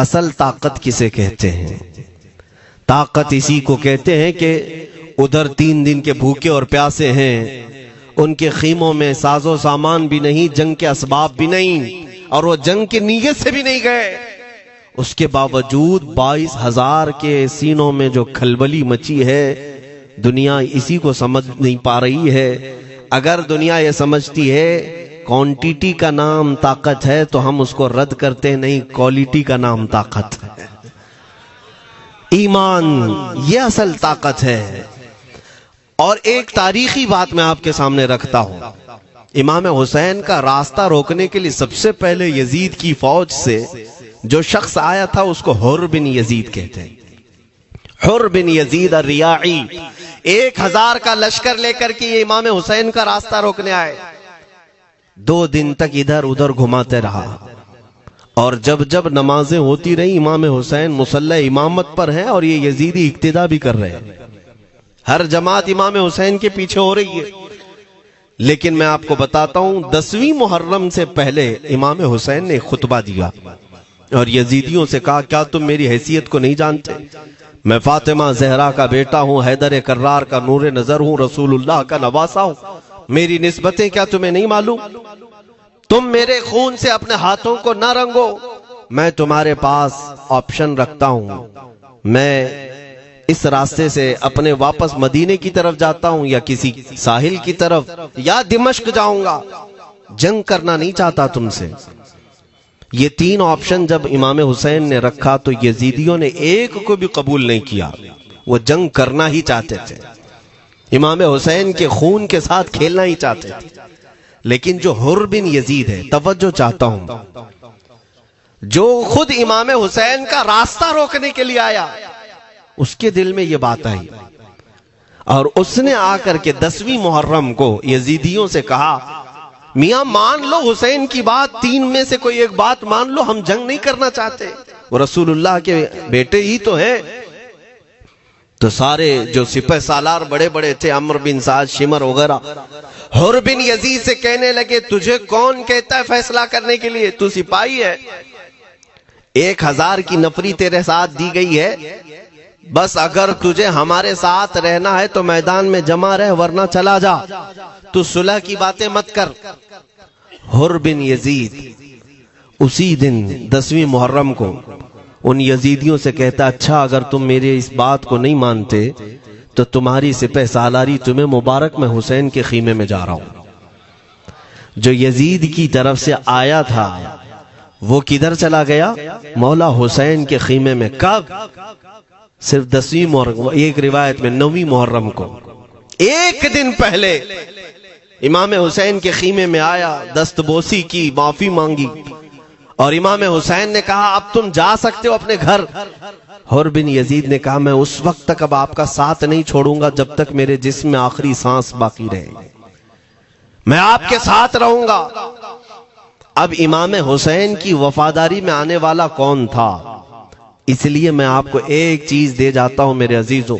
اصل طاقت کسے کہتے ہیں؟ طاقت اسی کو کہتے ہیں کہ ادھر 3 دن کے بھوکے اور پیاسے ہیں، ان کے خیموں میں ساز و سامان بھی نہیں، جنگ کے اسباب بھی نہیں، اور وہ جنگ کی نیت سے بھی نہیں گئے، اس کے باوجود 22,000 کے سینوں میں جو کھلبلی مچی ہے، دنیا اسی کو سمجھ نہیں پا رہی ہے۔ اگر دنیا یہ سمجھتی ہے کوانٹیٹی کا نام طاقت ہے تو ہم اس کو رد کرتے نہیں، کوالٹی کا نام طاقت ہے۔ ایمان یہ اصل طاقت ہے۔ اور ایک تاریخی بات میں آپ کے سامنے رکھتا ہوں، امام حسین کا راستہ روکنے کے لیے سب سے پہلے یزید کی فوج سے جو شخص آیا تھا اس کو حر بن یزید کہتے ہیں۔ حر بن یزید الریاعی 1000 کا لشکر لے کر کے یہ امام حسین کا راستہ روکنے آئے۔ 2 دن تک ادھر ادھر گھماتے رہا، اور جب نمازیں ہوتی رہی امام حسین مصلی امامت پر ہیں اور یہ یزیدی اقتدا بھی کر رہے ہیں، ہر جماعت امام حسین کے پیچھے ہو رہی ہے۔ لیکن میں آپ کو بتاتا ہوں 10ویں محرم سے پہلے امام حسین نے خطبہ دیا اور یزیدیوں سے کہا کیا تم میری حیثیت کو نہیں جانتے؟ میں فاطمہ زہرا کا بیٹا ہوں، حیدر کرار کا نور نظر ہوں، رسول اللہ کا نواسا ہوں، میری نسبتیں کیا تمہیں نہیں معلوم؟ تم میرے خون سے اپنے ہاتھوں کو نہ رنگو، میں تمہارے پاس آپشن رکھتا ہوں، میں اس راستے سے اپنے واپس مدینے کی طرف جاتا ہوں یا کسی ساحل کی طرف یا دمشق جاؤں گا، جنگ کرنا نہیں چاہتا تم سے۔ یہ 3 آپشن جب امام حسین نے رکھا تو یزیدیوں نے ایک کو بھی قبول نہیں کیا، وہ جنگ کرنا ہی چاہتے تھے، امام حسین کے خون کے ساتھ کھیلنا ہی چاہتے تھے۔ لیکن جو حر بن یزید ہے، توجہ چاہتا ہوں، جو خود امام حسین کا راستہ روکنے کے لیے آیا، اس کے دل میں یہ بات آئی اور اس نے آ کر کے 10ویں محرم کو یزیدیوں سے کہا میاں مان لو حسین کی بات، 3 میں سے کوئی ایک بات مان لو، ہم جنگ نہیں کرنا چاہتے، وہ رسول اللہ کے بیٹے ہی تو ہیں۔ تو سارے جو سپہ سالار بڑے بڑے تھے، عمرو بن سعد، شمر وغیرہ، حر بن یزید سے کہنے لگے تجھے کون کہتا ہے فیصلہ کرنے کے لیے؟ تو سپاہی ہے، 1000 کی نفری تیرے ساتھ دی گئی ہے، بس اگر تجھے ہمارے ساتھ رہنا ہے تو میدان میں جمع رہ، ورنہ چلا جا، تو صلح کی باتیں مت کر۔ حر بن یزید اسی دن 10ویں محرم کو ان یزیدیوں سے کہتا اچھا اگر تم میرے اس بات کو نہیں مانتے تو تمہاری سپہ سالاری تمہیں مبارک، میں حسین کے خیمے میں جا رہا ہوں۔ جو یزید کی طرف سے آیا تھا وہ کدھر چلا گیا؟ مولا حسین کے خیمے میں۔ کب؟ صرف 10ویں محرم، ایک روایت میں 9ویں محرم کو، 1 دن پہلے امام حسین کے خیمے میں آیا، دست بوسی کی، معافی مانگی، اور امام حسین نے کہا اب تم جا سکتے ہو اپنے گھر۔ حر بن یزید نے کہا میں اس وقت تک اب آپ کا ساتھ نہیں چھوڑوں گا جب تک میرے جسم میں آخری سانس باقی رہے، میں آپ کے ساتھ رہوں گا۔ اب امام حسین کی وفاداری میں آنے والا کون تھا؟ اس لیے میں آپ کو ایک چیز دے جاتا ہوں میرے عزیزوں،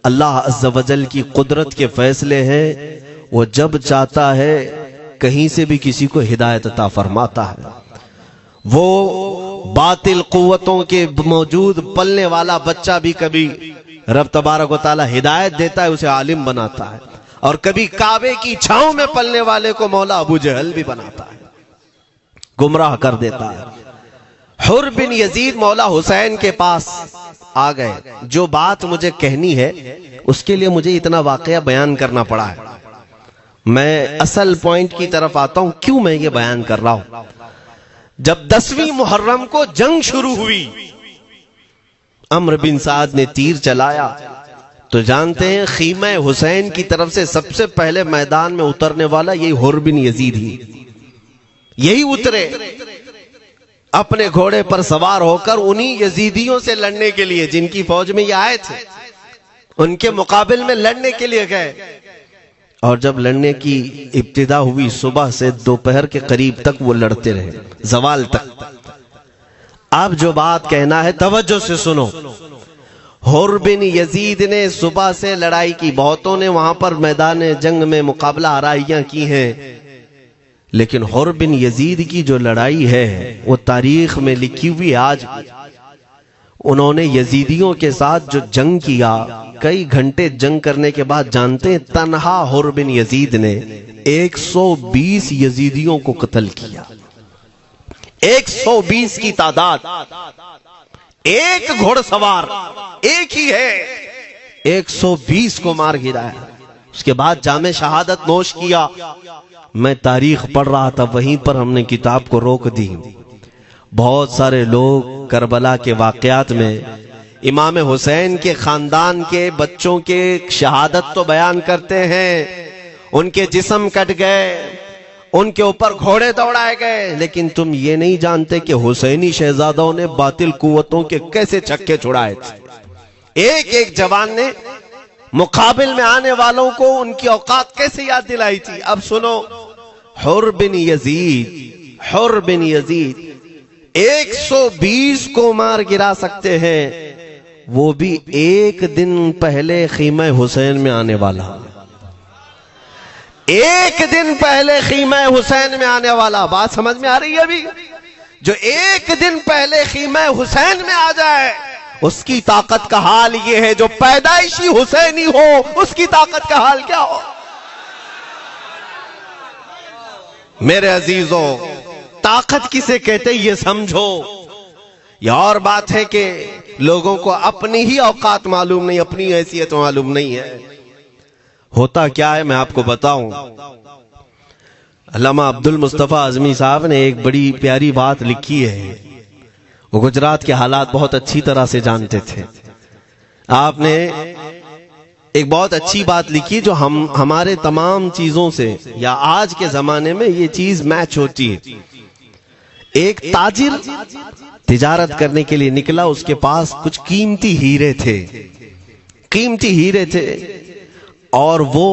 اللہ عز و جل کی قدرت کے فیصلے ہیں، وہ جب چاہتا ہے کہیں سے بھی کسی کو ہدایت عطا فرماتا ہے۔ وہ باطل قوتوں کے موجود پلنے والا بچہ بھی کبھی رب تبارک و تعالی ہدایت دیتا ہے، اسے عالم بناتا ہے، اور کبھی کعبے کی چھاؤں میں پلنے والے کو مولا ابو جہل بھی بناتا ہے، گمراہ کر دیتا ہے۔ حر بن یزید مولا حسین کے پاس آ گئے، جو بات مجھے کہنی ہے اس کے لیے مجھے اتنا واقعہ بیان کرنا پڑا ہے، میں اصل پوائنٹ کی طرف آتا ہوں کیوں میں یہ بیان کر رہا ہوں۔ جب 10ویں محرم کو جنگ شروع ہوئی، عمرو بن سعد نے تیر چلایا، تو جانتے ہیں خیمہ حسین کی طرف سے سب سے پہلے میدان میں اترنے والا یہی حر بن یزید ہی، یہی اترے اپنے گھوڑے پر سوار ہو کر انہی یزیدیوں سے لڑنے کے لیے جن کی فوج میں یہ آئے تھے، ان کے مقابل میں لڑنے کے لیے گئے۔ اور جب لڑنے کی ابتدا ہوئی صبح سے دوپہر کے قریب تک وہ لڑتے رہے، زوال تک۔ اب جو بات کہنا ہے توجہ سے سنو، حر بن یزید نے صبح سے لڑائی کی، بہتوں نے وہاں پر میدان جنگ میں مقابلہ آرائیاں کی ہیں، لیکن حر بن یزید کی جو لڑائی ہے وہ تاریخ میں لکھی ہوئی آج بھی۔ انہوں نے یزیدیوں کے ساتھ جو جنگ کیا، کئی گھنٹے جنگ کرنے کے بعد جانتے ہیں تنہا حر بن یزید نے 120 یزیدیوں کو قتل کیا۔ 120 کی تعداد، ایک گھوڑ سوار ایک ہی ہے، 120 کو مار گرایا۔ اس کے بعد جام شہادت نوش کیا۔ میں تاریخ پڑھ رہا تھا، وہیں پر ہم نے کتاب کو روک دی۔ بہت سارے لوگ کربلا کے واقعات میں امام حسین کے خاندان کے بچوں کے شہادت تو بیان کرتے ہیں، ان کے جسم کٹ گئے، ان کے اوپر گھوڑے دوڑائے گئے، لیکن تم یہ نہیں جانتے کہ حسینی شہزادوں نے باطل قوتوں کے کیسے چھکے چھڑائے تھے۔ ایک ایک جوان نے مقابل میں آنے والوں کو ان کی اوقات کیسے یاد دلائی تھی۔ اب سنو، حر بن یزید 120 کو مار گرا سکتے ہیں، وہ بھی ایک دن پہلے خیمہ حسین میں آنے والا، ایک دن پہلے خیمہ حسین میں آنے والا۔ بات سمجھ میں آ رہی ہے؟ ابھی جو ایک دن پہلے خیمہ حسین میں آ جائے اس کی طاقت کا حال یہ ہے، جو پیدائشی حسینی ہو اس کی طاقت کا حال کیا ہو۔ میرے عزیزوں، طاقت کسے کہتے یہ سمجھو۔ یہ اور بات ہے کہ لوگوں کو اپنی ہی اوقات معلوم نہیں، اپنی حیثیت معلوم نہیں ہے۔ ہوتا کیا ہے میں آپ کو بتاؤں۔ علامہ عبد المصطفیٰ اعظمی صاحب نے ایک بڑی پیاری بات لکھی ہے۔ وہ گجرات کے حالات بہت اچھی طرح سے جانتے تھے۔ آپ نے ایک بہت اچھی بات لکھی جو ہمارے تمام چیزوں سے یا آج کے زمانے میں یہ چیز میچ ہوتی ہے۔ ایک تاجر تجارت کرنے کے لیے نکلا، اس کے پاس کچھ قیمتی ہیرے تھے اور وہ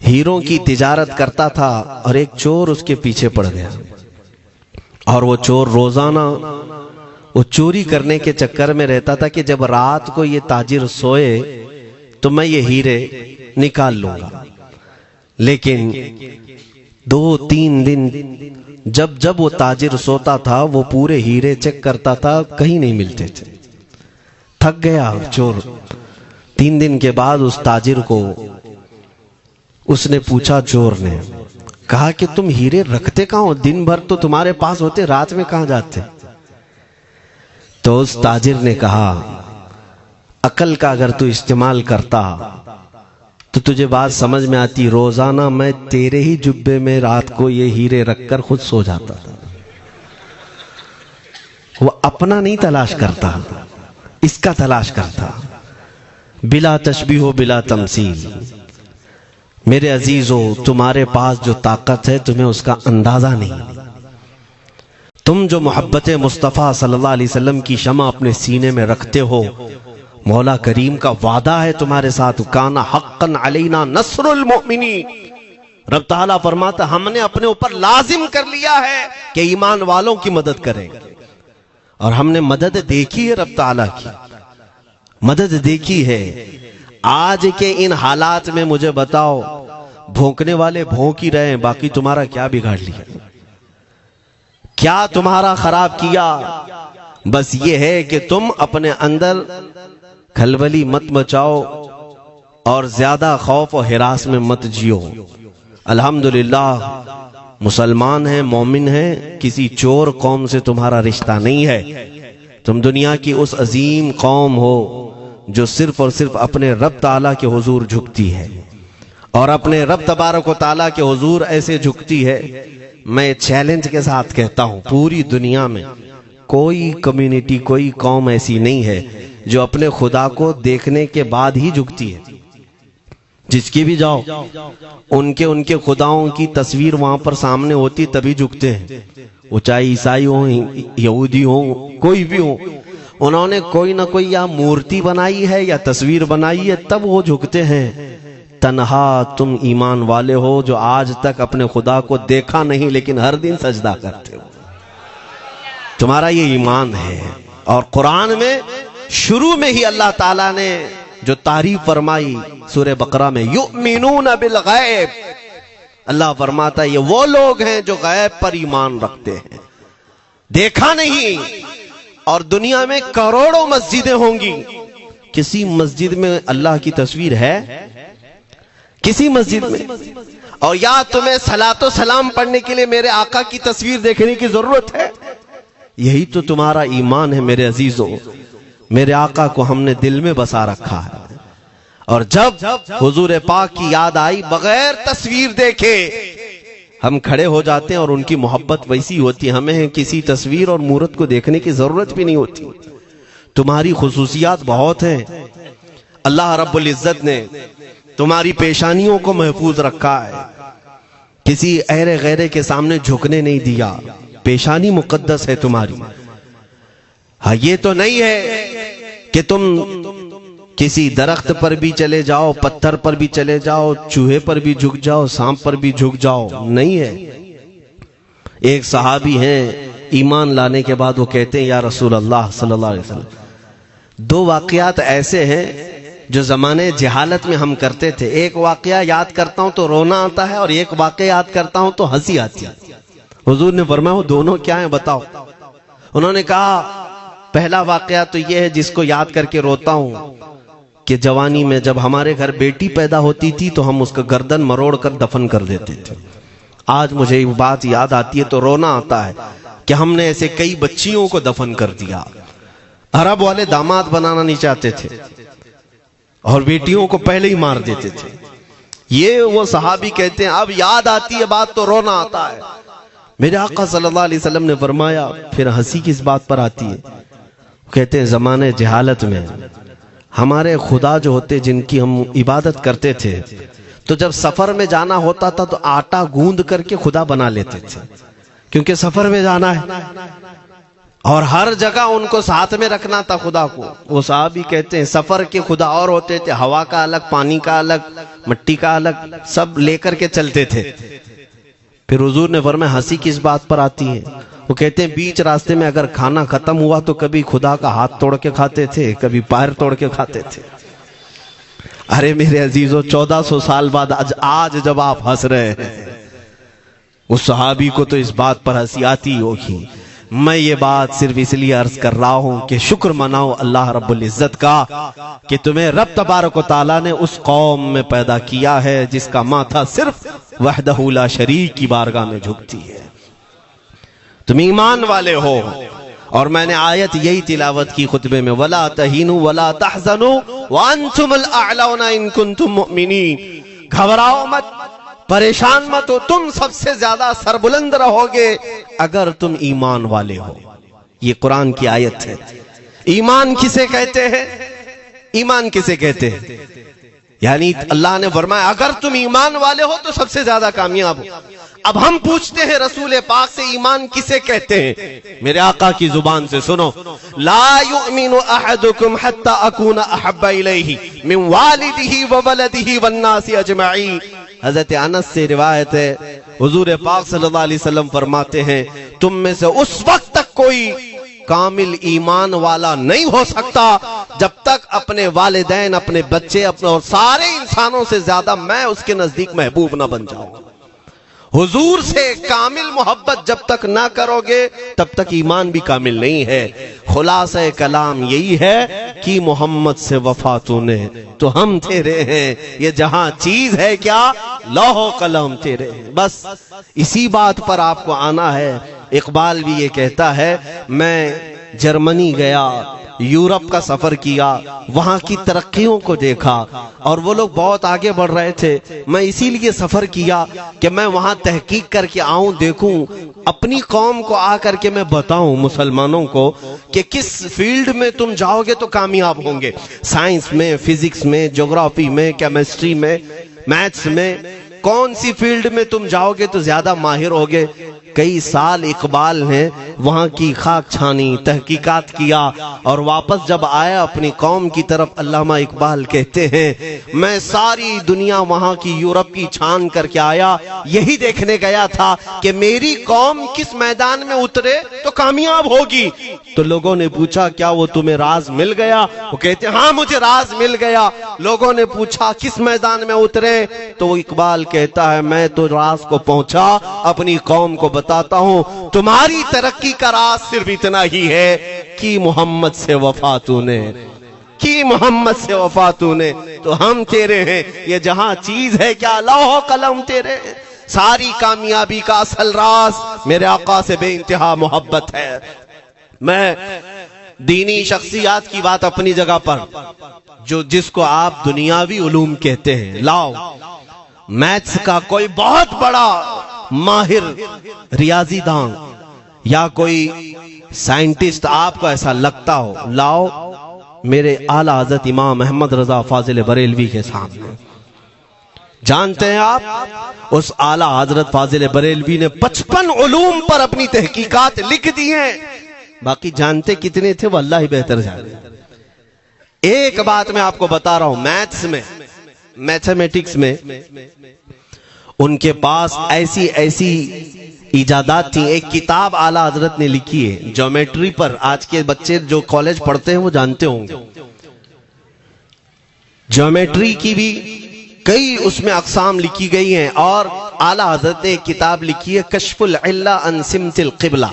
ہیروں کی تجارت کرتا تھا، اور ایک چور اس کے پیچھے پڑ گیا، اور وہ چور روزانہ وہ چوری کرنے کے چکر میں رہتا تھا کہ جب رات کو یہ تاجر سوئے تو میں یہ ہیرے نکال لوں گا۔ لیکن 2-3 دن جب وہ تاجر سوتا تھا وہ پورے ہیرے چیک کرتا تھا، کہیں نہیں ملتے تھے۔ تھک گیا چور۔ 3 دن کے بعد اس تاجر کو اس نے پوچھا، چور نے کہا کہ تم ہیرے رکھتے کہاں ہو؟ دن بھر تو تمہارے پاس ہوتے، رات میں کہاں جاتے؟ تو اس تاجر نے کہا، عقل کا اگر تو استعمال کرتا تو تجھے بات سمجھ میں آتی، روزانہ میں تیرے ہی جبے میں رات کو یہ ہیرے رکھ کر خود سو جاتا تھا۔ وہ اپنا نہیں تلاش کرتا، اس کا تلاش کرتا، بلا تشبیہ و بلا تمثیل۔ میرے عزیزو، تمہارے پاس جو طاقت ہے تمہیں اس کا اندازہ نہیں۔ تم جو محبت مصطفیٰ صلی اللہ علیہ وسلم کی شمع اپنے سینے میں رکھتے ہو، مولا کریم کا وعدہ ہے تمہارے ساتھ، کانا حقا علینا نصر المؤمنین۔ رب تعالیٰ فرماتا ہم نے اپنے اوپر لازم کر لیا ہے کہ ایمان والوں کی مدد کریں، اور ہم نے مدد دیکھی ہے، رب تعالیٰ کی مدد دیکھی ہے۔ آج کے ان حالات میں مجھے بتاؤ، بھونکنے والے بھونک ہی رہے ہیں، باقی تمہارا کیا بگاڑ لیا؟ کیا تمہارا خراب کیا؟ بس یہ ہے کہ تم اپنے اندر کھلبلی مت مچاؤ اور زیادہ خوف و ہراس میں مت جیو۔ الحمدللہ مسلمان ہیں، مومن ہیں، کسی چور قوم سے تمہارا رشتہ نہیں ہے۔ تم دنیا کی اس عظیم قوم ہو جو صرف اور صرف اپنے رب تعالیٰ کے حضور جھکتی ہے، اور اپنے رب تبارک و تعالیٰ کے حضور ایسے جھکتی ہے۔ میں چیلنج کے ساتھ کہتا ہوں، پوری دنیا میں کوئی کمیونٹی، کوئی قوم ایسی نہیں ہے جو اپنے خدا کو دیکھنے کے بعد ہی جھکتی ہے۔ جس کی بھی جاؤ، ان کے خداؤں کی تصویر وہاں پر سامنے ہوتی تبھی جھکتے ہیں، وہ چاہے عیسائی ہوں، یہودی ہوں، کوئی بھی ہوں، انہوں نے کوئی نہ کوئی یا مورتی بنائی ہے یا تصویر بنائی ہے، تب وہ جھکتے ہیں۔ تنہا تم ایمان والے ہو جو آج تک اپنے خدا کو دیکھا نہیں لیکن ہر دن سجدہ کرتے ہو، تمہارا یہ ایمان ہے۔ اور قرآن میں شروع میں ہی اللہ تعالیٰ نے جو تعریف فرمائی سورہ بقرہ میں، یؤمنون بالغیب، اللہ فرماتا ہے یہ وہ لوگ ہیں جو غیب پر ایمان رکھتے ہیں، دیکھا نہیں۔ اور دنیا میں کروڑوں مسجدیں ہوں گی، کسی مسجد میں اللہ کی تصویر ہے؟ کسی مسجد میں؟ اور یا تمہیں صلاۃ و سلام پڑھنے کے لیے میرے آقا کی تصویر دیکھنے کی ضرورت ہے؟ یہی تو تمہارا ایمان ہے میرے عزیزوں۔ میرے آقا کو ہم نے دل میں بسا رکھا ہے، اور جب حضور پاک کی یاد آئی بغیر تصویر دیکھے ہم کھڑے ہو جاتے ہیں، اور ان کی محبت ویسی ہوتی ہے ہمیں کسی تصویر اور مورت کو دیکھنے کی ضرورت بھی نہیں ہوتی۔ تمہاری خصوصیات بہت ہیں، اللہ رب العزت نے تمہاری پیشانیوں کو محفوظ رکھا ہے، کسی اہل غیرے کے سامنے جھکنے نہیں دیا، پیشانی مقدس ہے تمہاری۔ ہاں یہ تو نہیں ہے کہ تم کسی درخت پر بھی چلے جاؤ، پتھر پر بھی چلے جاؤ، چوہے پر بھی جھک جاؤ، سانپ پر بھی جھک جاؤ، نہیں ہے۔ ایک صحابی ہیں ایمان لانے کے بعد وہ کہتے ہیں یا رسول اللہ صلی اللہ علیہ وسلم، دو واقعات ایسے ہیں جو زمانے جہالت میں ہم کرتے تھے، ایک واقعہ یاد کرتا ہوں تو رونا آتا ہے، اور ایک واقعہ یاد کرتا ہوں تو ہنسی آتی ہے۔ حضور نے فرمایا وہ دونوں کیا ہیں بتاؤ؟ انہوں نے کہا پہلا واقعہ تو یہ ہے جس کو یاد کر کے روتا ہوں کہ جوانی میں جب ہمارے گھر بیٹی پیدا ہوتی تھی تو ہم اس کا گردن مروڑ کر دفن کر دیتے تھے۔ آج مجھے یہ بات یاد آتی ہے تو رونا آتا ہے کہ ہم نے ایسے کئی بچیوں کو دفن کر دیا۔ عرب والے داماد بنانا نہیں چاہتے تھے اور بیٹیوں کو پہلے ہی مار دیتے تھے۔ یہ وہ صحابی کہتے ہیں اب یاد آتی ہے بات تو رونا آتا ہے۔ میرے آقا صلی اللہ علیہ وسلم نے فرمایا پھر ہنسی کس بات پر آتی ہے؟ کہتے ہیں زمانے جہالت میں ہمارے خدا جو ہوتے جن کی ہم عبادت کرتے تھے تو جب سفر میں جانا ہوتا تھا تو آٹا گوندھ کر کے خدا بنا لیتے تھے، کیونکہ سفر میں جانا ہے اور ہر جگہ ان کو ساتھ میں رکھنا تھا خدا کو۔ وہ صحابی کہتے ہیں سفر کے خدا اور ہوتے تھے، ہوا کا الگ، پانی کا الگ، مٹی کا الگ، سب لے کر کے چلتے تھے۔ پھر حضور نے فرمایا ہنسی کس بات پر آتی ہے؟ وہ کہتے ہیں بیچ راستے میں اگر کھانا ختم ہوا تو کبھی خدا کا ہاتھ توڑ کے کھاتے تھے، کبھی پیر توڑ کے کھاتے تھے۔ ارے میرے عزیزو 1400 سال بعد آج جب آپ ہنس رہے ہیں اس صحابی کو تو اس بات پر ہنسی آتی ہوگی۔ میں یہ بات صرف اس لیے عرض کر رہا ہوں کہ شکر مناؤ اللہ رب العزت کا کہ تمہیں رب تبارک و تعالیٰ نے اس قوم میں پیدا کیا ہے جس کا ماتھا صرف وحدہ لا شریک کی بارگاہ میں جھکتی ہے۔ تم ایمان والے ہو، اور میں نے آیت یہی تلاوت کی خطبے میں وَلَا تَهِنُوا وَلَا تَحْزَنُوا وَأَنْتُمُ الْأَعْلَوْنَ إِن كُنتُم مُؤْمِنِينَ۔ گھبراؤ مت، پریشان مت ہو، تم سب سے زیادہ سربلند رہو گے اگر تم ایمان والے ہو۔ یہ قرآن کی آیت ہے۔ ایمان کسے کہتے ہیں؟ ایمان کسے کہتے ہیں؟ یعنی اللہ نے فرمایا اگر تم ایمان والے ہو تو سب سے زیادہ کامیاب ہو۔ اب ہم پوچھتے ہیں رسول پاک سے ایمان کسے کہتے ہیں؟ میرے آقا کی زبان سے سنو، لا یؤمن احدکم حتی اکون احب الیہ من والدہ وولدہ والناس اجمعین۔ حضرت انس سے روایت ہے حضور پاک صلی اللہ علیہ وسلم فرماتے ہیں تم میں سے اس وقت تک کوئی کامل ایمان والا نہیں ہو سکتا جب تک اپنے والدین، اپنے بچے، اپنے اور سارے انسانوں سے زیادہ میں اس کے نزدیک محبوب نہ بن جاؤں۔ حضور سے کامل محبت جب تک نہ کرو گے تب تک ایمان بھی کامل نہیں ہے۔ خلاصہ کلام یہی ہے کہ محمد سے وفا تو نے تو ہم تیرے ہیں، یہ جہاں چیز ہے کیا لوح و قلم تیرے ہیں۔ بس اسی بات پر آپ کو آنا ہے۔ اقبال بھی یہ کہتا ہے میں جرمنی گیا، یورپ کا سفر کیا، وہاں کی ترقیوں کو دیکھا اور وہ لوگ بہت آگے بڑھ رہے تھے، میں اسی لیے سفر کیا کہ میں وہاں تحقیق کر کے آؤں، دیکھوں اپنی قوم کو آ کر کے میں بتاؤں مسلمانوں کو کہ کس فیلڈ میں تم جاؤ گے تو کامیاب ہوں گے، سائنس میں، فزکس میں، جغرافی میں، کیمسٹری میں، میتھس میں، کون سی فیلڈ میں تم جاؤ گے تو زیادہ ماہر ہوگے، کئی سال اقبال نے وہاں کی خاک چھانی، تحقیقات کیا، اور واپس جب آیا اپنی قوم کی طرف، علامہ اقبال کہتے ہیں میں ساری دنیا وہاں کی یورپ کی چھان کر کے آیا، یہی دیکھنے گیا تھا کہ میری قوم کس میدان میں اترے تو کامیاب ہوگی۔ تو لوگوں نے پوچھا کیا وہ تمہیں راز مل گیا؟ وہ کہتے ہیں ہاں مجھے راز مل گیا۔ لوگوں نے پوچھا کس میدان میں اترے؟ تو اقبال کہتا ہے میں تو راز کو پہنچا، اپنی قوم کو بتاتا ہوں تمہاری ترقی کا راز صرف اتنا ہی ہے کہ محمد سے وفا تو نے، کی محمد سے وفا تو نے، تو ہم تیرے ہیں، یہ جہاں چیز ہے کیا لوح و قلم تیرے ہیں۔ ساری کامیابی کا اصل راز میرے آقا سے بے انتہا محبت ہے۔ میں دینی شخصیات کی بات اپنی جگہ پر، جس کو آپ دنیاوی علوم کہتے ہیں، لاؤ میتھس کا کوئی بہت بڑا ماہر ریاضی دان یا کوئی سائنٹسٹ آپ کو ایسا لگتا ہو، لاؤ میرے اعلیٰ حضرت امام احمد رضا فاضل بریلوی کے سامنے۔ جانتے ہیں آپ اس اعلیٰ حضرت فاضل بریلوی نے 55 علوم پر اپنی تحقیقات لکھ دی ہیں، باقی جانتے کتنے تھے وہ اللہ ہی بہتر جانتے۔ ایک بات میں آپ کو بتا رہا ہوں، میتھس میں، میتھمیٹکس میں ان کے پاس ایسی ایجادات تھی۔ ایک کتاب اعلیٰ حضرت نے لکھی ہے جیومیٹری پر، آج کے بچے جو کالج پڑھتے ہیں وہ جانتے ہوں گے۔ جیومیٹری کی بھی کئی اس میں اقسام لکھی گئی ہیں، اور اعلیٰ حضرت نے ایک کتاب لکھی ہے کشف العلہ عن سمت القبلہ،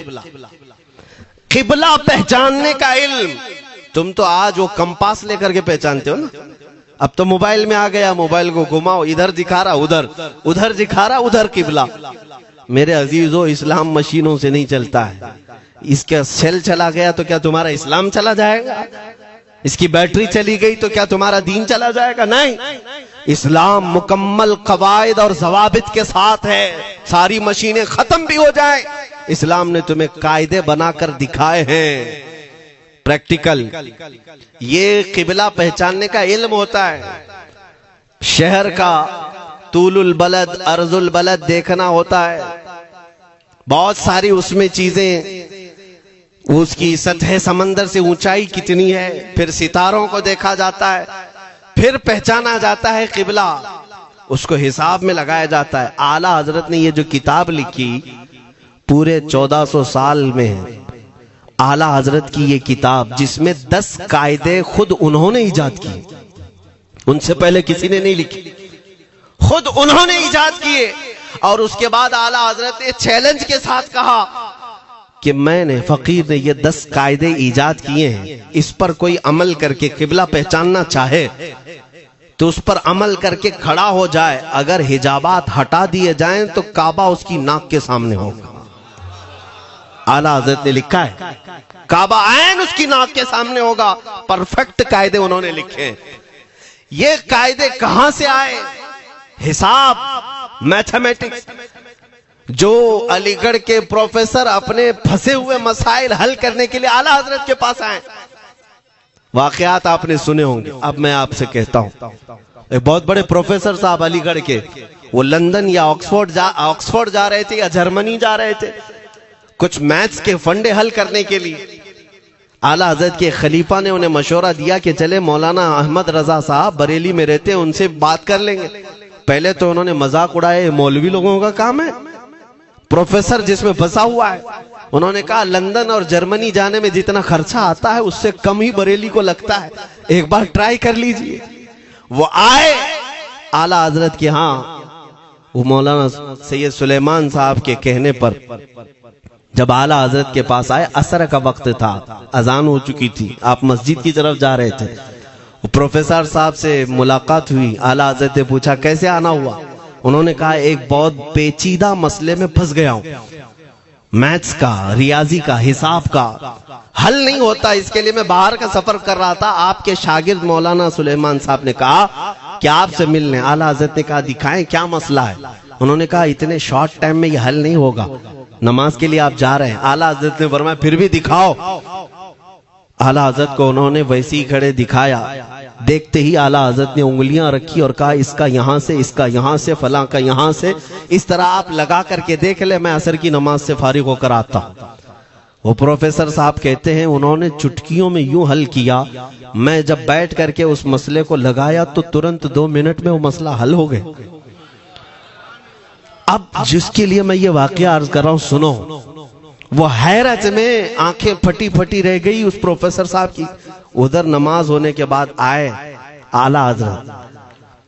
قبلہ پہچاننے کا علم۔ تم تو آج وہ کمپاس لے کر کے پہچانتے ہو نا، اب تو موبائل میں آ گیا، موبائل کو گھماؤ، ادھر دکھا رہا ادھر، ادھر دکھا رہا ادھر قبلہ۔ میرے عزیزو اسلام مشینوں سے نہیں چلتا ہے، اس کا سیل چلا گیا تو کیا تمہارا اسلام چلا جائے گا؟ اس کی بیٹری چلی گئی تو کیا تمہارا دین چلا جائے گا؟ نہیں، اسلام مکمل قواعد اور ضوابط کے ساتھ ہے۔ ساری مشینیں ختم بھی ہو جائیں، اسلام نے تمہیں قاعدے بنا کر دکھائے ہیں، پریکٹیکل۔ یہ قبلہ پہچاننے کا علم ہوتا ہے، شہر کا طول البلد عرض البلد دیکھنا ہوتا ہے، بہت ساری اس میں چیزیں، اس کی سطح سمندر سے اونچائی کتنی ہے، پھر ستاروں کو دیکھا جاتا ہے، پھر پہچانا جاتا ہے قبلہ، اس کو حساب میں لگایا جاتا ہے۔ اعلیٰ حضرت نے یہ جو کتاب لکھی پورے 1400 سال میں ہے، اعلیٰ حضرت کی یہ کتاب جس میں 10 قاعدے خود انہوں نے ایجاد کیے، ان سے پہلے کسی نے نہیں لکھی، خود انہوں نے ایجاد کیے۔ اور اس کے بعد اعلیٰ حضرت نے چیلنج کے ساتھ کہا کہ میں نے، فقیر نے یہ 10 قاعدے ایجاد کیے ہیں، اس پر کوئی عمل کر کے قبلہ پہچاننا چاہے تو اس پر عمل کر کے کھڑا ہو جائے، اگر حجابات ہٹا دیے جائیں تو کعبہ اس کی ناک کے سامنے ہوگا۔ اعلیٰ حضرت نے لکھا ہے کعبہ عین اس کی ناک کے سامنے ہوگا، پرفیکٹ قاعدے انہوں نے لکھے ہیں۔ یہ قاعدے کہاں سے آئے؟ حساب، میتھمیٹکس۔ جو علی گڑھ کے پروفیسر اپنے پھنسے ہوئے مسائل حل کرنے کے لیے اعلیٰ حضرت کے پاس آئے، واقعات آپ نے سنے ہوں گے، اب میں آپ سے کہتا ہوں۔ ایک بہت بڑے پروفیسر صاحب علی گڑھ کے، وہ لندن یا آکسفورڈ جا رہے تھے یا جرمنی جا رہے تھے کچھ میتھس کے فنڈے حل کرنے کے لیے۔ اعلیٰ حضرت کے خلیفہ نے انہیں مشورہ دیا کہ چلے مولانا احمد رضا صاحب بریلی میں رہتے ہیں، ان سے بات کر لیں گے۔ پہلے تو انہوں نے مذاق اڑایا، مولوی لوگوں کا کام ہے، پروفیسر جس میں پھنسا ہوا ہے۔ انہوں نے کہا لندن اور جرمنی جانے میں جتنا خرچہ آتا ہے اس سے کم ہی بریلی کو لگتا ہے، ایک بار ٹرائی کر لیجئے۔ وہ آئے اعلیٰ حضرت کے ہاں، وہ مولانا سید سلیمان صاحب کے کہنے پر جب اعلیٰ حضرت کے پاس آئے، عصر کا وقت تھا، اذان ہو چکی تھی، آپ مسجد کی طرف جا رہے تھے، پروفیسر صاحب سے ملاقات ہوئی۔ اعلیٰ حضرت نے پوچھا کیسے آنا ہوا؟ انہوں نے کہا ایک بہت پیچیدہ مسئلے میں پھنس گیا ہوں، میتھس کا، ریاضی کا، حساب کا حل نہیں ہوتا، اس کے لیے میں باہر کا سفر کر رہا تھا۔ آپ کے شاگرد مولانا سلیمان صاحب نے کہا کہ آپ سے ملنے۔ اعلیٰ حضرت نے کہا دکھائیں کیا مسئلہ ہے؟ انہوں نے کہا اتنے شارٹ ٹائم میں یہ حل نہیں ہوگا، نماز کے لیے آپ جا رہے ہیں۔ اعلیٰ حضرت نے فرمایا پھر بھی دکھاؤ۔ اعلیٰ حضرت کو انہوں نے ویسے ہی کھڑے دکھایا، دیکھتے ہی اعلیٰ حضرت نے انگلیاں رکھی اور کہا اس کا یہاں سے، اس کا یہاں سے، فلاں کا یہاں سے، اس طرح آپ لگا کر کے دیکھ لیں، میں عصر کی نماز سے فارغ ہو کر آتا ہوں۔ وہ پروفیسر صاحب کہتے ہیں انہوں نے چٹکیوں میں یوں حل کیا، میں جب بیٹھ کر کے اس مسئلے کو لگایا تو ترنت 2 منٹ میں وہ مسئلہ حل ہو گیا۔ اب جس کے لیے میں یہ واقعہ عرض کر رہا ہوں سنو، وہ حیرت میں آنکھیں پھٹی پھٹی رہ گئی اس پروفیسر صاحب کی۔ ادھر نماز ہونے کے بعد آئے اعلیٰ حضرت،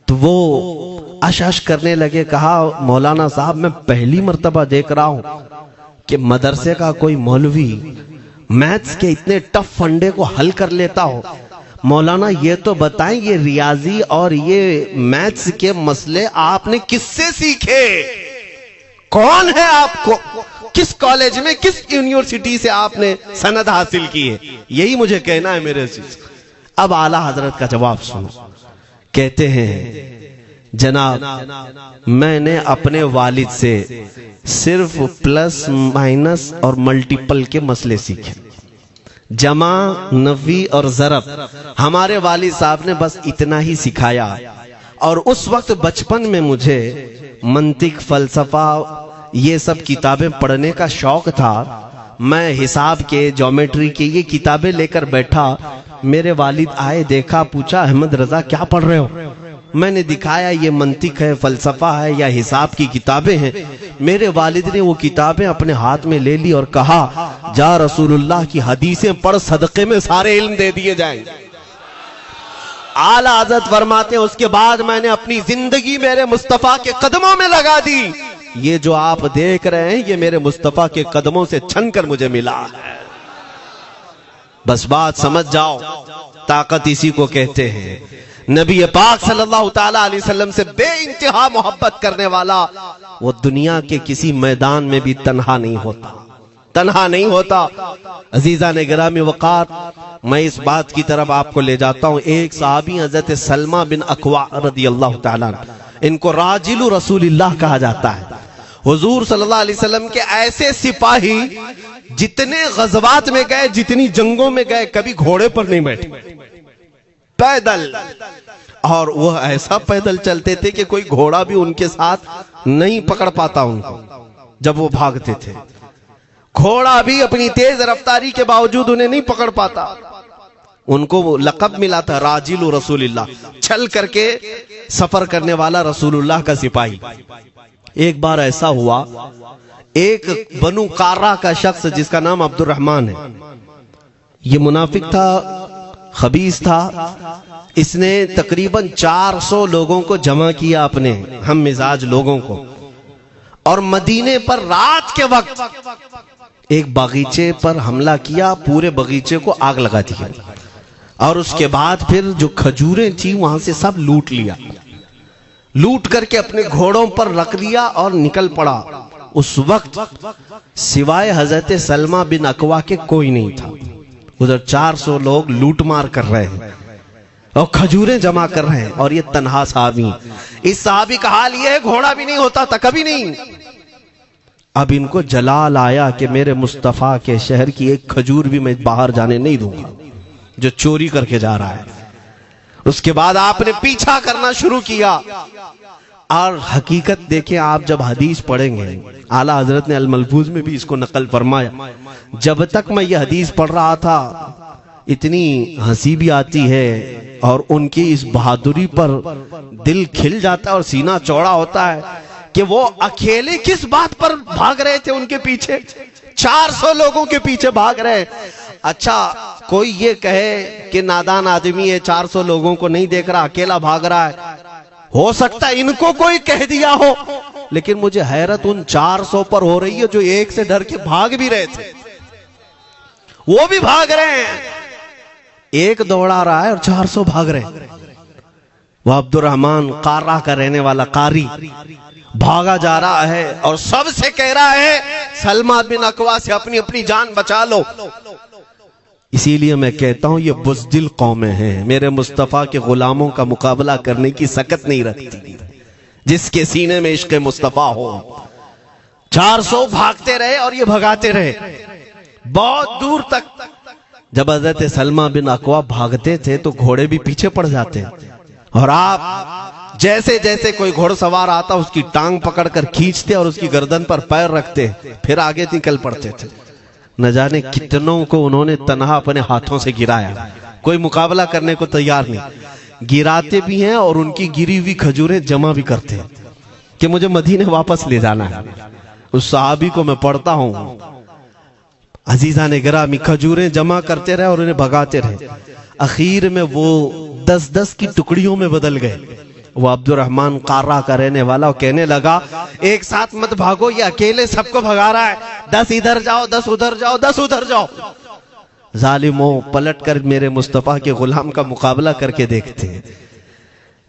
تو وہ اش کرنے لگے، کہا مولانا صاحب میں پہلی مرتبہ دیکھ رہا ہوں کہ مدرسے کا کوئی مولوی میتھس کے اتنے ٹف فنڈے کو حل کر لیتا ہو۔ مولانا یہ تو بتائیں یہ ریاضی اور یہ میتھس کے مسئلے آپ نے کس سے سیکھے؟ کون ہے آپ کو؟ کس کالج میں، کس یونیورسٹی سے آپ نے سند حاصل کی ہے؟ یہی مجھے کہنا ہے میرے عزیز۔ اب اعلیٰ حضرت کا جواب سنو، کہتے ہیں جناب میں نے اپنے والد سے صرف پلس مائنس اور ملٹیپل کے مسئلے سیکھے، جمع، نفی اور ضرب ہمارے والد صاحب نے بس اتنا ہی سکھایا۔ اور اس وقت بچپن میں مجھے منطق، فلسفہ، یہ سب کتابیں پڑھنے کا شوق تھا۔ میں حساب کے، جیومیٹری کے یہ کتابیں لے کر بیٹھا، میرے والد آئے، دیکھا، پوچھا احمد رضا کیا پڑھ رہے ہو؟ میں نے دکھایا یہ منطق ہے، فلسفہ ہے یا حساب کی کتابیں ہیں۔ میرے والد نے وہ کتابیں اپنے ہاتھ میں لے لی اور کہا جا رسول اللہ کی حدیثیں پڑھ، صدقے میں سارے علم دے دیے جائیں۔ اعلیٰ حضرت فرماتے ہیں اس کے بعد میں نے اپنی زندگی میرے مصطفیٰ کے قدموں میں لگا دی۔ یہ جو آپ دیکھ رہے ہیں یہ میرے مصطفیٰ کے قدموں سے چھن کر مجھے ملا ہے۔ بس بات سمجھ جاؤ، طاقت اسی کو کہتے ہیں۔ نبی پاک صلی اللہ تعالی علیہ وسلم سے بے انتہا محبت کرنے والا وہ دنیا کے کسی میدان میں بھی تنہا نہیں ہوتا، تنہا نہیں ہوتا۔ عزیزان گرامی وقار، میں اس بات کی طرف آپ کو لے جاتا ہوں۔ ایک صحابی حضرت سلمہ بن اکوع رضی اللہ تعالیٰ عنہ، ان کو راجل رسول اللہ کہا جاتا ہے۔ حضور صلی اللہ علیہ وسلم کے ایسے سپاہی جتنے غزوات میں گئے، جتنی جنگوں میں گئے، کبھی گھوڑے پر نہیں بیٹھے، پیدل۔ اور وہ ایسا پیدل چلتے تھے کہ کوئی گھوڑا بھی ان کے ساتھ نہیں پکڑ پاتا ان کو جب وہ بھاگتے تھے۔ گھوڑا بھی اپنی تیز رفتاری کے باوجود انہیں نہیں پکڑ پاتا۔ ان کو وہ لقب ملا تھا راجل رسول اللہ، چل کر کے سفر کرنے والا رسول اللہ کا سپاہی۔ ایک بار ایسا ہوا، ایک بنو قارہ کا شخص جس کا نام عبد الرحمن ہے، یہ منافق تھا، خبیث تھا۔ اس نے تقریباً 400 لوگوں کو جمع کیا، اپنے ہم مزاج لوگوں کو، اور مدینے پر رات کے وقت ایک باغیچے پر حملہ کیا، پورے باغیچے کو آگ لگا دیا، اور اس کے بعد پھر جو کھجوریں تھیں وہاں سے سب لوٹ لیا، لوٹ کر کے اپنے گھوڑوں پر رکھ لیا اور نکل پڑا۔ اس وقت سوائے حضرت سلمہ بن اکوع کے کوئی نہیں تھا۔ ادھر 400 لوگ لوٹ مار کر رہے ہیں اور کھجوریں جمع کر رہے ہیں، اور یہ تنہا صحابی۔ اس صحابی کا حال یہ ہے گھوڑا بھی نہیں ہوتا تھا کبھی نہیں۔ اب ان کو جلال آیا کہ میرے مصطفیٰ کے شہر کی ایک کھجور بھی میں باہر جانے نہیں دوں گا جو چوری کر کے جا رہا ہے۔ اس کے بعد آپ نے پیچھا کرنا شروع کیا، اور حقیقت دیکھیں آپ جب حدیث پڑھیں گے، اعلیٰ حضرت نے الملفوظ میں بھی اس کو نقل فرمایا، جب تک میں یہ حدیث پڑھ رہا تھا اتنی ہنسی بھی آتی ہے اور ان کی اس بہادری پر دل کھل جاتا ہے اور سینہ چوڑا ہوتا ہے کہ وہ اکیلے کس بات پر بھاگ رہے تھے، ان کے پیچھے 400 لوگوں کے پیچھے بھاگ رہے ہیں۔ اچھا کوئی یہ کہے کہ نادان آدمی ہے، 400 لوگوں کو نہیں دیکھ رہا، اکیلا بھاگ رہا ہے، ہو سکتا ہے ان کو کوئی کہہ دیا ہو، لیکن مجھے حیرت ان 400 پر ہو رہی ہے جو ایک سے ڈر کے بھاگ بھی رہے تھے، وہ بھی بھاگ رہے ہیں۔ ایک دوڑا رہا ہے اور 400 بھاگ رہے ہیں۔ وہ عبد الرحمن قارہ کا رہنے والا قاری بھاگا جا رہا ہے اور سب سے کہہ رہا ہے سلمہ بن اکوع سے اپنی اپنی جان بچا لو۔ اسی لیے میں کہتا ہوں یہ بزدل قومیں ہیں، میرے مصطفیٰ کے غلاموں کا مقابلہ کرنے کی سکت نہیں رکھتی جس کے سینے میں عشق مصطفیٰ ہو۔ 400 بھاگتے رہے اور یہ بھگاتے رہے بہت دور تک۔ جب حضرت سلمہ بن اکوع بھاگتے تھے تو گھوڑے بھی پیچھے پڑ جاتے، اور آپ جیسے جیسے کوئی گھوڑ سوار آتا اس کی ٹانگ پکڑ کر کھینچتے اور اس کی گردن پر پیر رکھتے، پھر آگے نکل پڑتے تھے۔ نہ جانے کتنوں کو انہوں نے تنہا اپنے ہاتھوں سے گرایا، کوئی مقابلہ کرنے کو تیار نہیں، گراتے بھی ہیں اور ان کی گری ہوئی کھجوریں جمع بھی کرتے ہیں کہ مجھے مدینے واپس لے جانا ہے۔ اس صحابی کو میں پڑھتا ہوں، عزیزان گرامی کھجوریں جمع کرتے رہے اور انہیں بھگاتے رہے، اخیر میں وہ 10 کی ٹکڑیوں میں بدل گئے۔ وہ عبد الرحمن قارہ کا رہنے والا کہنے لگا ایک ساتھ مت بھاگو، یہ اکیلے سب کو بھگا رہا ہے، 10 ادھر جاؤ، 10 ادھر جاؤ، 10 ادھر جاؤ۔ ظالموں، پلٹ کر میرے مصطفیٰ کے غلام کا مقابلہ کر کے دیکھتے ہیں،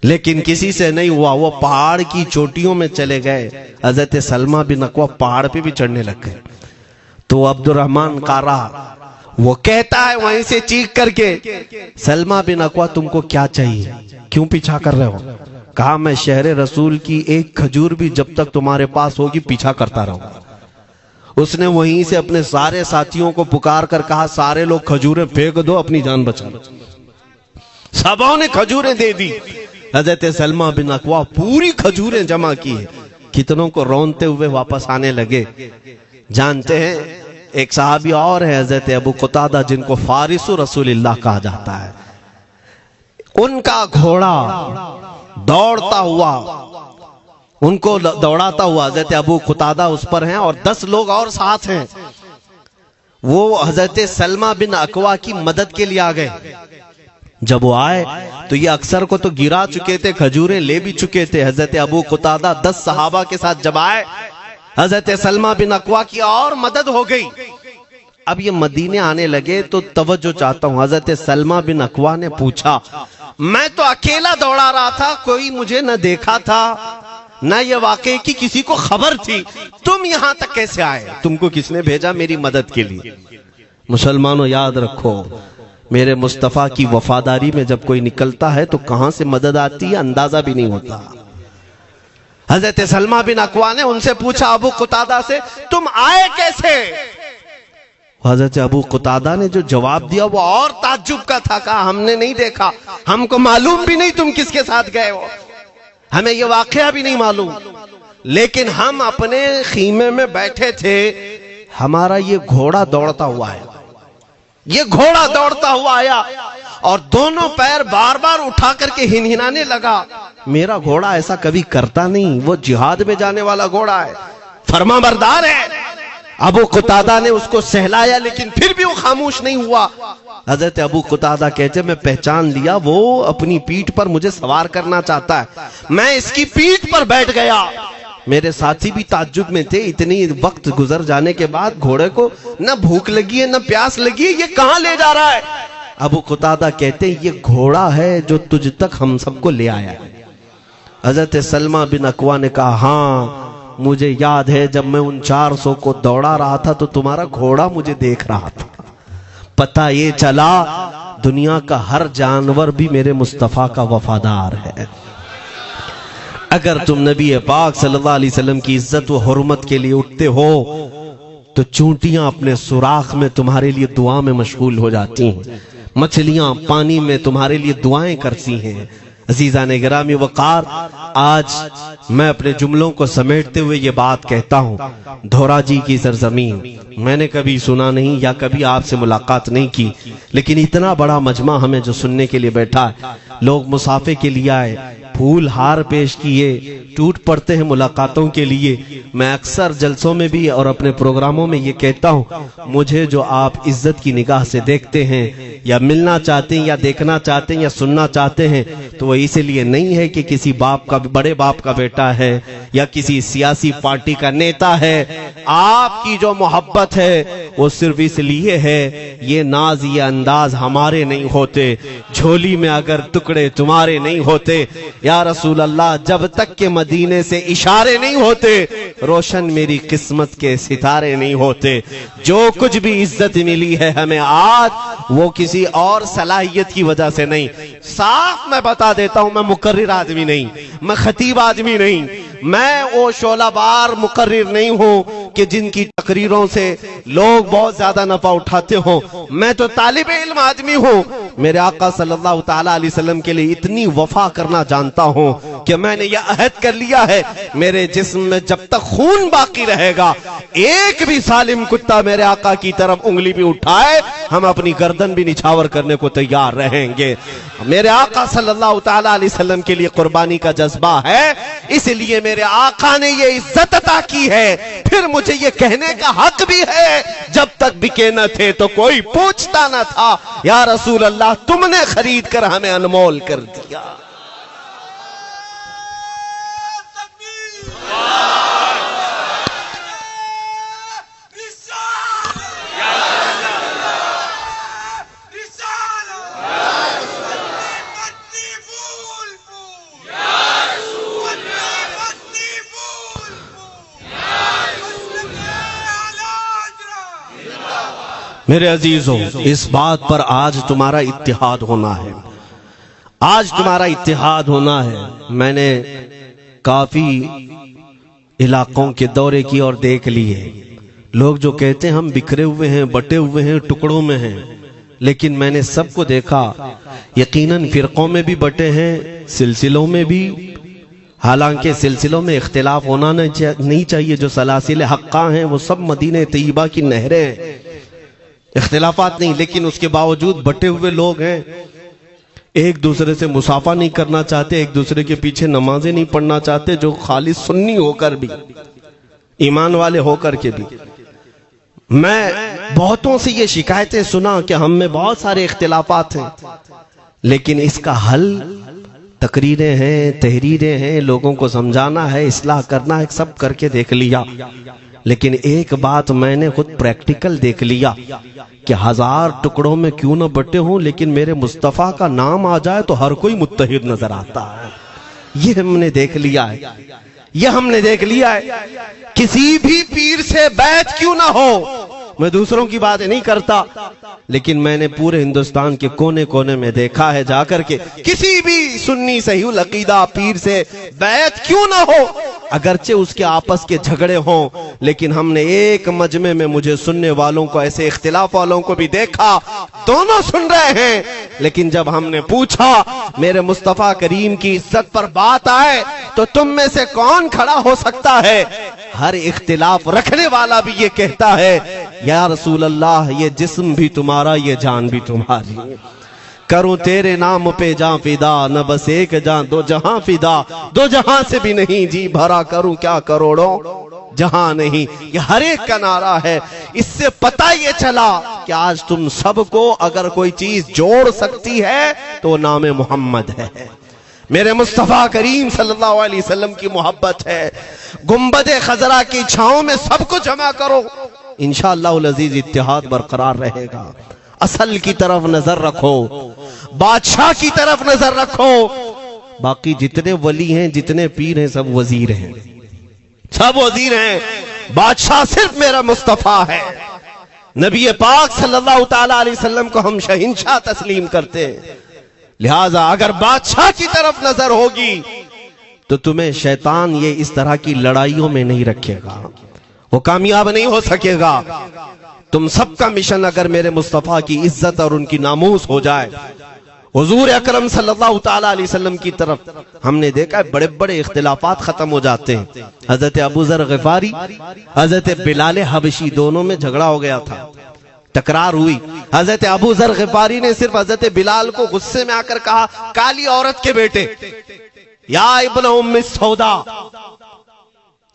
لیکن کسی سے نہیں ہوا۔ وہ پہاڑ کی چوٹیوں میں چلے گئے، حضرت سلمہ بن اکوع پہاڑ پہ بھی چڑھنے لگ گئے۔ تو عبد الرحمن قارہ وہ کہتا ہے وہیں سے چیخ کر کے، سلمہ بن اکوع تم کو کیا چاہیے، کیوں پیچھا کر رہے ہو؟ کہا میں شہر رسول کی ایک کھجور بھی جب تک تمہارے پاس ہوگی پیچھا کرتا رہوں گا۔ اس نے وہیں سے اپنے سارے ساتھیوں کو پکار کر کہا سارے لوگ کھجوریں پھینک دو، اپنی جان بچا لو۔ سبوں نے کھجوریں دے دی، حضرت سلمہ بن اکوع پوری کھجوریں جمع کی، کتنوں کو رونتے ہوئے واپس آنے لگے۔ جانتے ہیں ایک صحابی اور ہے حضرت ابو قتادہ جن کو فارس رسول اللہ کہا جاتا ہے، ان کا گھوڑا دوڑتا ہوا، ان کو دوڑاتا ہوا حضرت ابو قتادہ اس پر ہیں اور 10 لوگ اور ساتھ ہیں، وہ حضرت سلمہ بن اکوع کی مدد کے لیے آ گئے۔ جب وہ آئے تو یہ اکثر کو تو گرا چکے تھے، کھجوریں لے بھی چکے تھے۔ حضرت ابو قتادہ 10 صحابہ کے ساتھ جب آئے، حضرت سلمہ بن اکوع کی اور مدد ہو گئی۔ اب یہ مدینے آنے لگے تو توجہ چاہتا ہوں، حضرت سلمہ بن اکوع نے پوچھا میں تو اکیلا دوڑا رہا تھا، کوئی مجھے نہ دیکھا تھا نہ یہ واقعے کی کسی کو خبر تھی، تم یہاں تک کیسے آئے؟ تم کو کس نے بھیجا میری مدد کے لیے؟ مسلمانوں یاد رکھو، میرے مصطفیٰ کی وفاداری میں جب کوئی نکلتا ہے تو کہاں سے مدد آتی ہے اندازہ بھی نہیں ہوتا۔ حضرت سلمہ بن اکوع نے ان سے پوچھا ابو قتادہ سے تم آئے کیسے؟ حضرت ابو قتادہ نے جو جواب دیا وہ اور تعجب کا تھا، کہا ہم نے نہیں دیکھا، ہم کو معلوم بھی نہیں تم کس کے ساتھ گئے ہو، ہمیں یہ واقعہ بھی نہیں معلوم، لیکن ہم اپنے خیمے میں بیٹھے تھے، ہمارا یہ گھوڑا دوڑتا ہوا ہے، یہ گھوڑا دوڑتا ہوا آیا اور دونوں پیر بار بار اٹھا کر کے ہنہنانے لگا۔ میرا گھوڑا ایسا کبھی کرتا نہیں، وہ جہاد میں جانے والا گھوڑا ہے، فرما بردار ہے۔ ابو قتادہ نے اس کو سہلایا لیکن پھر بھی وہ خاموش نہیں ہوا۔ حضرت ابو قتادہ کہتے میں پہچان لیا وہ اپنی پیٹھ پر مجھے سوار کرنا چاہتا ہے، میں اس کی پیٹھ پر بیٹھ گیا۔ میرے ساتھی بھی تعجب میں تھے، اتنی وقت گزر جانے کے بعد گھوڑے کو نہ بھوک لگی ہے نہ پیاس لگی ہے، یہ کہاں لے جا رہا ہے؟ ابو قتادہ کہتے ہیں یہ گھوڑا ہے جو تجھ تک ہم سب کو لے آیا ہے۔ حضرت سلمہ بن اکوع نے کہا ہاں مجھے یاد ہے جب میں ان 400 کو دوڑا رہا تھا تو تمہارا گھوڑا مجھے دیکھ رہا تھا، پتہ یہ چلا دنیا کا ہر جانور بھی میرے مصطفیٰ کا وفادار ہے۔ اگر تم نبی پاک صلی اللہ علیہ وسلم کی عزت و حرمت کے لیے اٹھتے ہو تو چونٹیاں اپنے سوراخ میں تمہارے لیے دعا میں مشغول ہو جاتی ہیں، مچھلیاں پانی میں تمہارے لیے دعائیں کرتی ہیں۔ عزیزان گرامی وقار، آج میں اپنے جملوں کو سمیٹتے ہوئے یہ بات کہتا ہوں، دھورا جی کی سرزمین میں نے کبھی سنا نہیں یا کبھی آپ سے ملاقات نہیں کی، لیکن اتنا بڑا مجمع ہمیں جو سننے کے لیے بیٹھا ہے، لوگ مصافحے کے لیے آئے، پھول ہار پیش کیے، ٹوٹ پڑتے ہیں ملاقاتوں کے لیے۔ میں اکثر جلسوں میں بھی اور اپنے پروگراموں میں یہ کہتا ہوں، مجھے جو آپ عزت کی نگاہ سے دیکھتے ہیں یا ملنا چاہتے ہیں یا دیکھنا چاہتے ہیں یا سننا چاہتے ہیں تو وہ اس لیے نہیں ہے کہ کسی باپ کا بڑے باپ کا بیٹا ہے یا کسی سیاسی پارٹی کا نیتا ہے، آپ کی جو محبت ہے وہ صرف اس لیے ہے، یہ ناز یہ انداز ہمارے نہیں ہوتے، جھولی میں اگر ٹکڑے تمہارے نہیں ہوتے یا رسول اللہ، جب تک کہ مدینے سے اشارے نہیں ہوتے روشن میری قسمت کے ستارے نہیں ہوتے۔ جو کچھ بھی عزت ملی ہے ہمیں آج وہ کسی کسی اور صلاحیت کی وجہ سے نہیں. صاف میں بتا دیتا ہوں، میں مقرر آدمی نہیں، میں خطیب آدمی نہیں، میں وہ شعلہ بار مقرر نہیں ہوں کہ جن کی تقریروں سے لوگ بہت زیادہ نفع اٹھاتے ہوں. میں تو طالب علم آدمی ہوں. میرے آقا صلی اللہ تعالی علیہ وسلم کے لیے اتنی وفا کرنا جانتا ہوں کہ میں نے یہ عہد کر لیا ہے، میرے جسم میں جب تک خون باقی رہے گا، ایک بھی ظالم کتا میرے آقا کی طرف انگلی بھی اٹھائے، ہم اپنی گردن بھی نچھاور کرنے کو تیار رہیں گے. میرے آقا صلی اللہ تعالی علیہ وسلم کے لیے قربانی کا جذبہ ہے، اس لیے میرے آقا نے یہ عزت عطا کی ہے. پھر مجھے یہ کہنے کا حق بھی ہے، جب تک بکے نہ تھے تو کوئی پوچھتا نہ تھا، یا رسول اللہ تم نے خرید کر ہمیں انمول کر دیا. میرے عزیزوں، اس بات پر آج تمہارا اتحاد ہونا ہے، آج تمہارا اتحاد ہونا ہے. میں نے کافی علاقوں کے دورے کی اور دیکھ لیے. لوگ جو کہتے ہیں ہم بکھرے ہوئے ہیں، بٹے ہوئے ہیں، ٹکڑوں میں ہیں، لیکن میں نے سب کو دیکھا یقیناً فرقوں میں بھی بٹے ہیں، سلسلوں میں بھی. حالانکہ سلسلوں میں اختلاف ہونا نہیں چاہیے. جو سلاسل حقہ ہیں وہ سب مدینہ طیبہ کی نہریں ہیں، اختلافات نہیں، لیکن اس کے باوجود بٹے ہوئے لوگ ہیں. ایک دوسرے سے مصافحہ نہیں کرنا چاہتے، ایک دوسرے کے پیچھے نمازیں نہیں پڑھنا چاہتے، جو خالص سنی ہو کر بھی، ایمان والے ہو کر کے بھی. میں بہتوں سے یہ شکایتیں سنا کہ ہم میں بہت سارے اختلافات ہیں، لیکن اس کا حل تقریریں ہیں، تحریریں ہیں، لوگوں کو سمجھانا ہے، اصلاح کرنا ہے، سب کر کے دیکھ لیا. لیکن ایک بات میں نے خود پریکٹیکل دیکھ لیا کہ 1000 ٹکڑوں میں کیوں نہ بٹے ہوں، لیکن میرے مصطفیٰ کا نام آ جائے تو ہر کوئی متحد نظر آتا ہے. یہ ہم نے دیکھ لیا ہے، یہ ہم نے دیکھ لیا ہے. کسی بھی پیر سے بیعت کیوں نہ ہو، میں دوسروں کی بات نہیں کرتا، لیکن میں نے پورے ہندوستان کے کونے کونے میں دیکھا ہے جا کر کے، کسی بھی سنی صحیح العقیدہ پیر سے بیعت کیوں نہ ہو، اگرچہ اس کے آپس کے جھگڑے ہوں، لیکن ہم نے ایک مجمع میں مجھے سننے والوں کو، ایسے اختلاف والوں کو بھی دیکھا، دونوں سن رہے ہیں، لیکن جب ہم نے پوچھا میرے مصطفیٰ کریم کی عزت پر بات آئے تو تم میں سے کون کھڑا ہو سکتا ہے؟ ہر اختلاف رکھنے والا بھی یہ کہتا ہے یا رسول اللہ یہ جسم بھی تمہارا، یہ جان بھی تمہاری. کروں تیرے نام پہ جاں فدا، نہ بس ایک جاں دو جہاں فدا، دو جہاں سے بھی نہیں جی بھرا، کروں کیا کروڑوں جہاں نہیں. یہ ہر ایک کا نعرہ ہے. اس سے پتہ یہ چلا کہ آج تم سب کو اگر کوئی چیز جوڑ سکتی ہے تو نام محمد ہے. میرے مصطفیٰ کریم صلی اللہ علیہ وسلم کی محبت ہے. گنبد خضرا کی چھاؤں میں سب کو جمع کرو، انشاءاللہ العزیز اتحاد برقرار رہے گا. اصل کی طرف نظر رکھو، بادشاہ کی طرف نظر رکھو. باقی جتنے ولی ہیں، جتنے پیر ہیں، سب وزیر ہیں، سب وزیر ہیں. بادشاہ صرف میرا مصطفیٰ ہے. نبی پاک صلی اللہ تعالی علیہ وسلم کو ہم شہنشاہ تسلیم کرتے ہیں. لہٰذا اگر بادشاہ کی طرف نظر ہوگی تو تمہیں شیطان یہ اس طرح کی لڑائیوں میں نہیں رکھے گا، وہ کامیاب نہیں ہو سکے گا. تم سب کا مشن اگر میرے مصطفیٰ کی عزت اور ان کی ناموس ہو جائے. حضور اکرم صلی اللہ تعالی علیہ وسلم کی طرف ہم نے دیکھا بڑے بڑے اختلافات ختم ہو جاتے ہیں. حضرت ابو ذر غفاری، حضرت بلال حبشی، دونوں میں جھگڑا ہو گیا تھا، تکرار ہوئی. حضرت ابو ذر غفاری نے صرف حضرت بلال کو غصے میں آ کر کہا کالی عورت کے بیٹے، یا ابن ام سودا.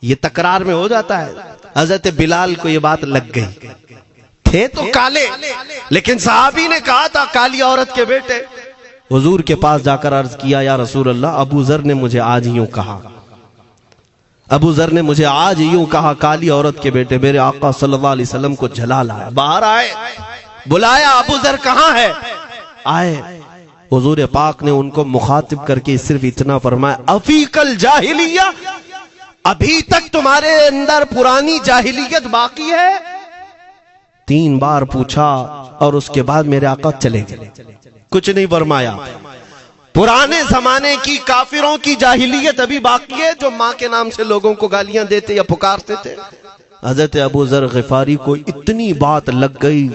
یہ تکرار میں ہو جاتا ہے. حضرت بلال کو یہ بات لگ گئی، تھے تو کالے لیکن صحابی نے کہا تھا کالی عورت کے بیٹے. حضور کے پاس جا کر عرض کیا یا رسول اللہ ابو ذر نے مجھے آج یوں کہا، ابو ذر نے مجھے آج یوں کہا کالی عورت کے بیٹے. میرے آقا صلی اللہ علیہ وسلم کو جھلا لایا، باہر آئے، بلایا ابو ذر کہاں ہے؟ آئے. حضور پاک نے ان کو مخاطب کر کے صرف اتنا فرمایا افیق الجاہلیہ، ابھی تک تمہارے اندر پرانی جاہلیت باقی ہے؟ 3 بار پوچھا اور اس کے بعد میرے آقا چلے گئے، کچھ نہیں فرمایا۔ پرانے زمانے کی کافروں کی جاہلیت ابھی باقی ہے جو ماں کے نام سے لوگوں کو گالیاں دیتے یا پکارتے تھے۔ حضرت ابو ذر غفاری کو اتنی بات لگ گئی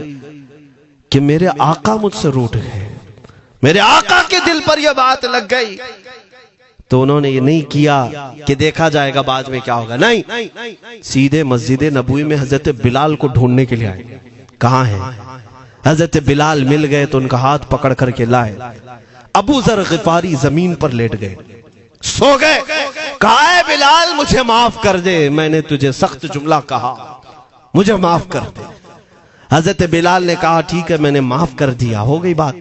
کہ میرے آقا مجھ سے روٹھ گئے، میرے آقا کے دل پر یہ بات لگ گئی۔ تو انہوں نے یہ نہیں کیا کہ دیکھا جائے گا بعد میں کیا ہوگا، نہیں، سیدھے مسجد نبوی میں حضرت بلال کو ڈھونڈنے کے لیے آئے۔ کہاں ہیں؟ حضرت بلال مل گئے تو ان کا ہاتھ پکڑ کر کے لائے۔ ابو ذر غفاری زمین پر لیٹ گئے، سو گئے۔ کہا ہے بلال مجھے معاف کر دے، میں نے تجھے سخت جملہ کہا، مجھے معاف کر دے۔ حضرت بلال نے کہا ٹھیک ہے میں نے معاف کر دیا، ہو گئی بات۔